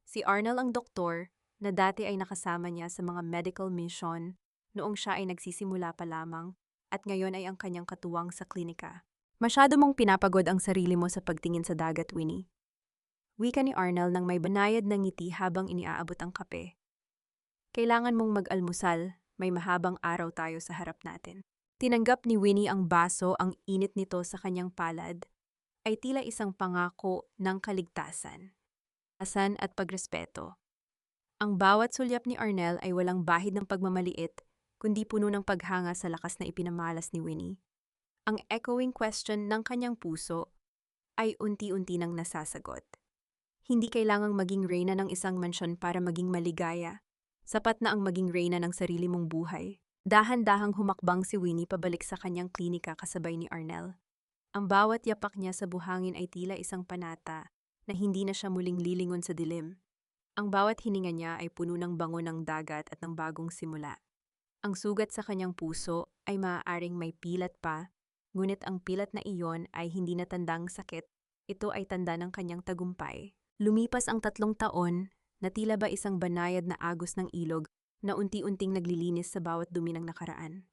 Si Arnel ang doktor na dati ay nakasama niya sa mga medical mission noong siya ay nagsisimula pa lamang at ngayon ay ang kanyang katuwang sa klinika. Masyado mong pinapagod ang sarili mo sa pagtingin sa dagat, Winnie. Wika ni Arnel nang may banayad na ngiti habang iniaabot ang kape. Kailangan mong mag-almusal, may mahabang araw tayo sa harap natin. Tinanggap ni Winnie ang baso, ang init nito sa kanyang palad ay tila isang pangako ng kaligtasan, asan at pagrespeto. Ang bawat sulyap ni Arnel ay walang bahid ng pagmamaliit, kundi puno ng paghanga sa lakas na ipinamalas ni Winnie. Ang echoing question ng kanyang puso ay unti-unti nang nasasagot. Hindi kailangang maging reyna ng isang mansyon para maging maligaya. Sapat na ang maging reyna ng sarili mong buhay. Dahan-dahang humakbang si Winnie pabalik sa kanyang klinika kasabay ni Arnel. Ang bawat yapak niya sa buhangin ay tila isang panata na hindi na siya muling lilingon sa dilim. Ang bawat hininga niya ay puno ng bango ng dagat at ng bagong simula. Ang sugat sa kanyang puso ay maaaring may pilat pa, ngunit ang pilat na iyon ay hindi na tandang sakit. Ito ay tanda ng kanyang tagumpay. Lumipas ang 3 taon na tila ba isang banayad na agos ng ilog na unti-unting naglilinis sa bawat dumi ng nakaraan.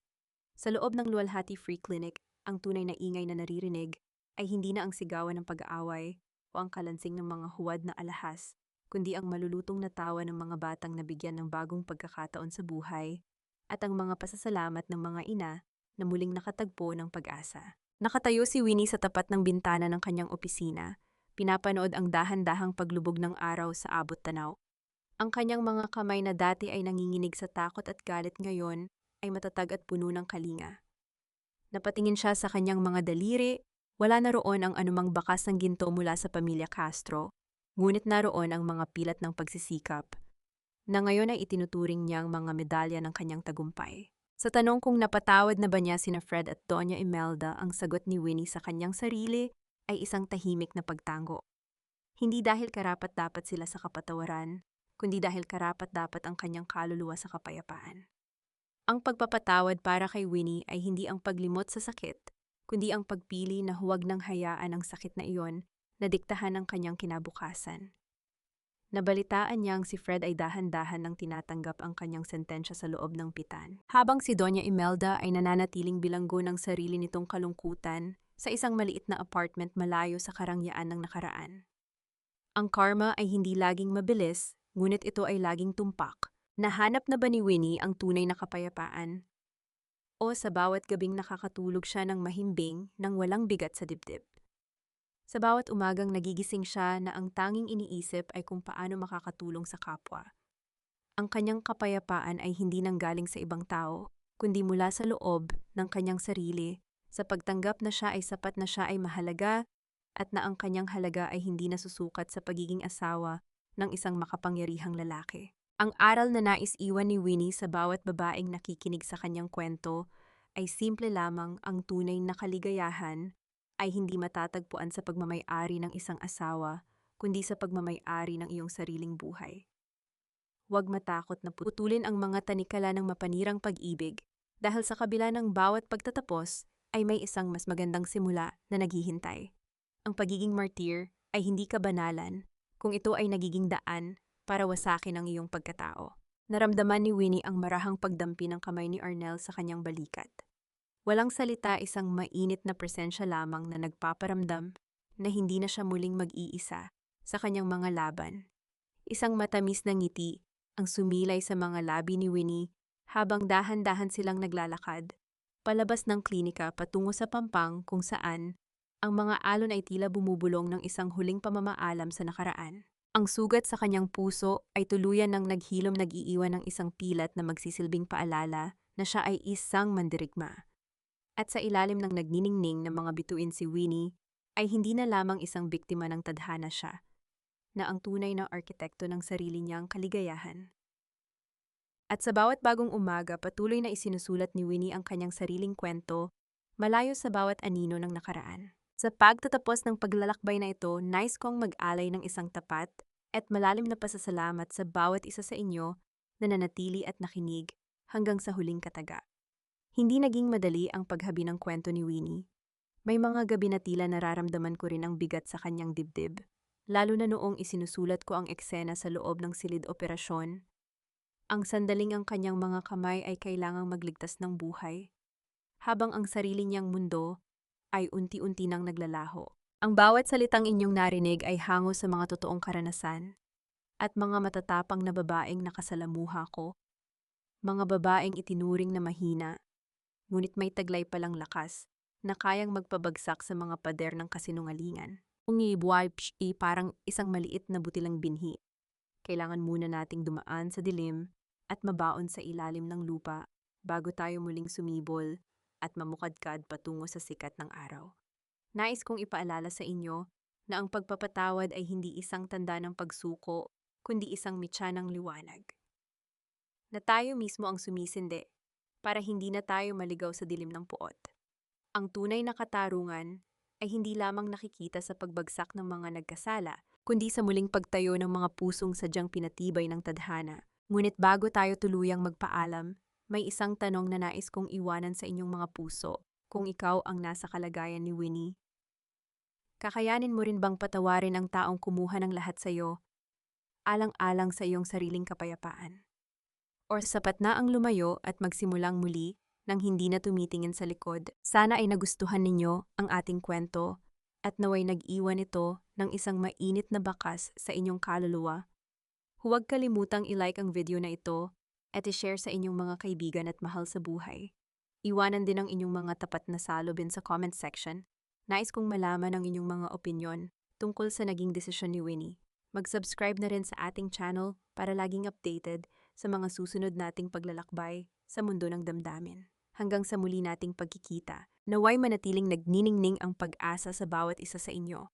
Sa loob ng Luwalhati Free Clinic, ang tunay na ingay na naririnig ay hindi na ang sigawan ng pag-aaway o ang kalansing ng mga huwad na alahas, kundi ang malulutong na tawa ng mga batang nabigyan ng bagong pagkakataon sa buhay at ang mga pasasalamat ng mga ina na muling nakatagpo ng pag-asa. Nakatayo si Winnie sa tapat ng bintana ng kanyang opisina, pinapanood ang dahan-dahang paglubog ng araw sa abot tanaw. Ang kanyang mga kamay na dati ay nanginginig sa takot at galit ngayon ay matatag at puno ng kalinga. Napatingin siya sa kanyang mga daliri, wala na roon ang anumang bakas ng ginto mula sa pamilya Castro, ngunit naroon ang mga pilat ng pagsisikap, na ngayon ay itinuturing niyang mga medalya ng kanyang tagumpay. Sa tanong kung napatawad na ba niya sina Fred at Doña Imelda, ang sagot ni Winnie sa kanyang sarili ay isang tahimik na pagtango. Hindi dahil karapat-dapat sila sa kapatawaran, kundi dahil karapat-dapat ang kanyang kaluluwa sa kapayapaan. Ang pagpapatawad para kay Winnie ay hindi ang paglimot sa sakit, kundi ang pagpili na huwag nang hayaan ang sakit na iyon na diktahan ang kanyang kinabukasan. Nabalitaan niyang si Fred ay dahan-dahan nang tinatanggap ang kanyang sentensya sa loob ng pitan, habang si Doña Imelda ay nananatiling bilanggo ng sarili nitong kalungkutan sa isang maliit na apartment malayo sa karangyaan ng nakaraan. Ang karma ay hindi laging mabilis, ngunit ito ay laging tumpak. Nahanap na ba ni Winnie ang tunay na kapayapaan? O sa bawat gabing nakakatulog siya ng mahimbing nang walang bigat sa dibdib? Sa bawat umagang nagigising siya na ang tanging iniisip ay kung paano makakatulong sa kapwa. Ang kanyang kapayapaan ay hindi nanggaling sa ibang tao, kundi mula sa loob ng kanyang sarili, sa pagtanggap na siya ay sapat, na siya ay mahalaga, at na ang kanyang halaga ay hindi nasusukat sa pagiging asawa ng isang makapangyarihang lalaki. Ang aral na nais iwan ni Winnie sa bawat babaeng nakikinig sa kanyang kwento ay simple lamang: ang tunay na kaligayahan ay hindi matatagpuan sa pagmamay-ari ng isang asawa, kundi sa pagmamay-ari ng iyong sariling buhay. Huwag matakot na putulin ang mga tanikala ng mapanirang pag-ibig, dahil sa kabila ng bawat pagtatapos ay may isang mas magandang simula na naghihintay. Ang pagiging martir ay hindi kabanalan, kung ito ay nagiging daan para wasakin ang iyong pagkatao. Naramdaman ni Winnie ang marahang pagdampi ng kamay ni Arnel sa kanyang balikat. Walang salita, isang mainit na presensya lamang na nagpaparamdam na hindi na siya muling mag-iisa sa kanyang mga laban. Isang matamis na ngiti ang sumilay sa mga labi ni Winnie habang dahan-dahan silang naglalakad palabas ng klinika patungo sa pampang, kung saan ang mga alon ay tila bumubulong ng isang huling pamamaalam sa nakaraan. Ang sugat sa kanyang puso ay tuluyan ng naghilom, nag-iiwan ng isang pilat na magsisilbing paalala na siya ay isang mandirigma. At sa ilalim ng nagniningning ng mga bituin, si Winnie ay hindi na lamang isang biktima ng tadhana, siya na ang tunay na arkitekto ng sarili niyang kaligayahan. At sa bawat bagong umaga, patuloy na isinusulat ni Winnie ang kanyang sariling kwento, malayo sa bawat anino ng nakaraan. Sa pagtatapos ng paglalakbay na ito, nais kong mag-alay ng isang tapat at malalim na pasasalamat sa bawat isa sa inyo na nanatili at nakinig hanggang sa huling kataga. Hindi naging madali ang paghabi ng kwento ni Winnie. May mga gabi na tila nararamdaman ko rin ang bigat sa kanyang dibdib, lalo na noong isinusulat ko ang eksena sa loob ng silid operasyon. Ang sandaling ang kanyang mga kamay ay kailangang magligtas ng buhay, habang ang sarili niyang mundo ay unti-unti nang naglalaho. Ang bawat salitang inyong narinig ay hango sa mga totoong karanasan at mga matatapang na babaeng nakasalamuha ko. Mga babaeng itinuring na mahina, ngunit may taglay palang lakas na kayang magpabagsak sa mga pader ng kasinungalingan. Ungibuay parang isang maliit na butilang binhi. Kailangan muna nating dumaan sa dilim at mabaon sa ilalim ng lupa bago tayo muling sumibol at mamukadkad patungo sa sikat ng araw. Nais kong ipaalala sa inyo na ang pagpapatawad ay hindi isang tanda ng pagsuko, kundi isang mitya ng liwanag. Na tayo mismo ang sumisindi para hindi na tayo maligaw sa dilim ng puot. Ang tunay na katarungan ay hindi lamang nakikita sa pagbagsak ng mga nagkasala, kundi sa muling pagtayo ng mga pusong sadyang pinatibay ng tadhana. Ngunit bago tayo tuluyang magpaalam, may isang tanong na nais kong iwanan sa inyong mga puso. Kung ikaw ang nasa kalagayan ni Winnie, kakayanin mo rin bang patawarin ang taong kumuha ng lahat sa iyo, alang-alang sa iyong sariling kapayapaan? Or sapat na ang lumayo at magsimulang muli nang hindi na tumitingin sa likod? Sana ay nagustuhan ninyo ang ating kwento at naway nag-iwan ito ng isang mainit na bakas sa inyong kaluluwa. Huwag kalimutang i-like ang video na ito at i-share sa inyong mga kaibigan at mahal sa buhay. Iwanan din ang inyong mga tapat na salubin sa comment section. Nais kong malaman ang inyong mga opinyon tungkol sa naging desisyon ni Winnie. Mag-subscribe na rin sa ating channel para laging updated sa mga susunod nating paglalakbay sa mundo ng damdamin. Hanggang sa muli nating pagkikita. Naway manatiling nagniningning ang pag-asa sa bawat isa sa inyo.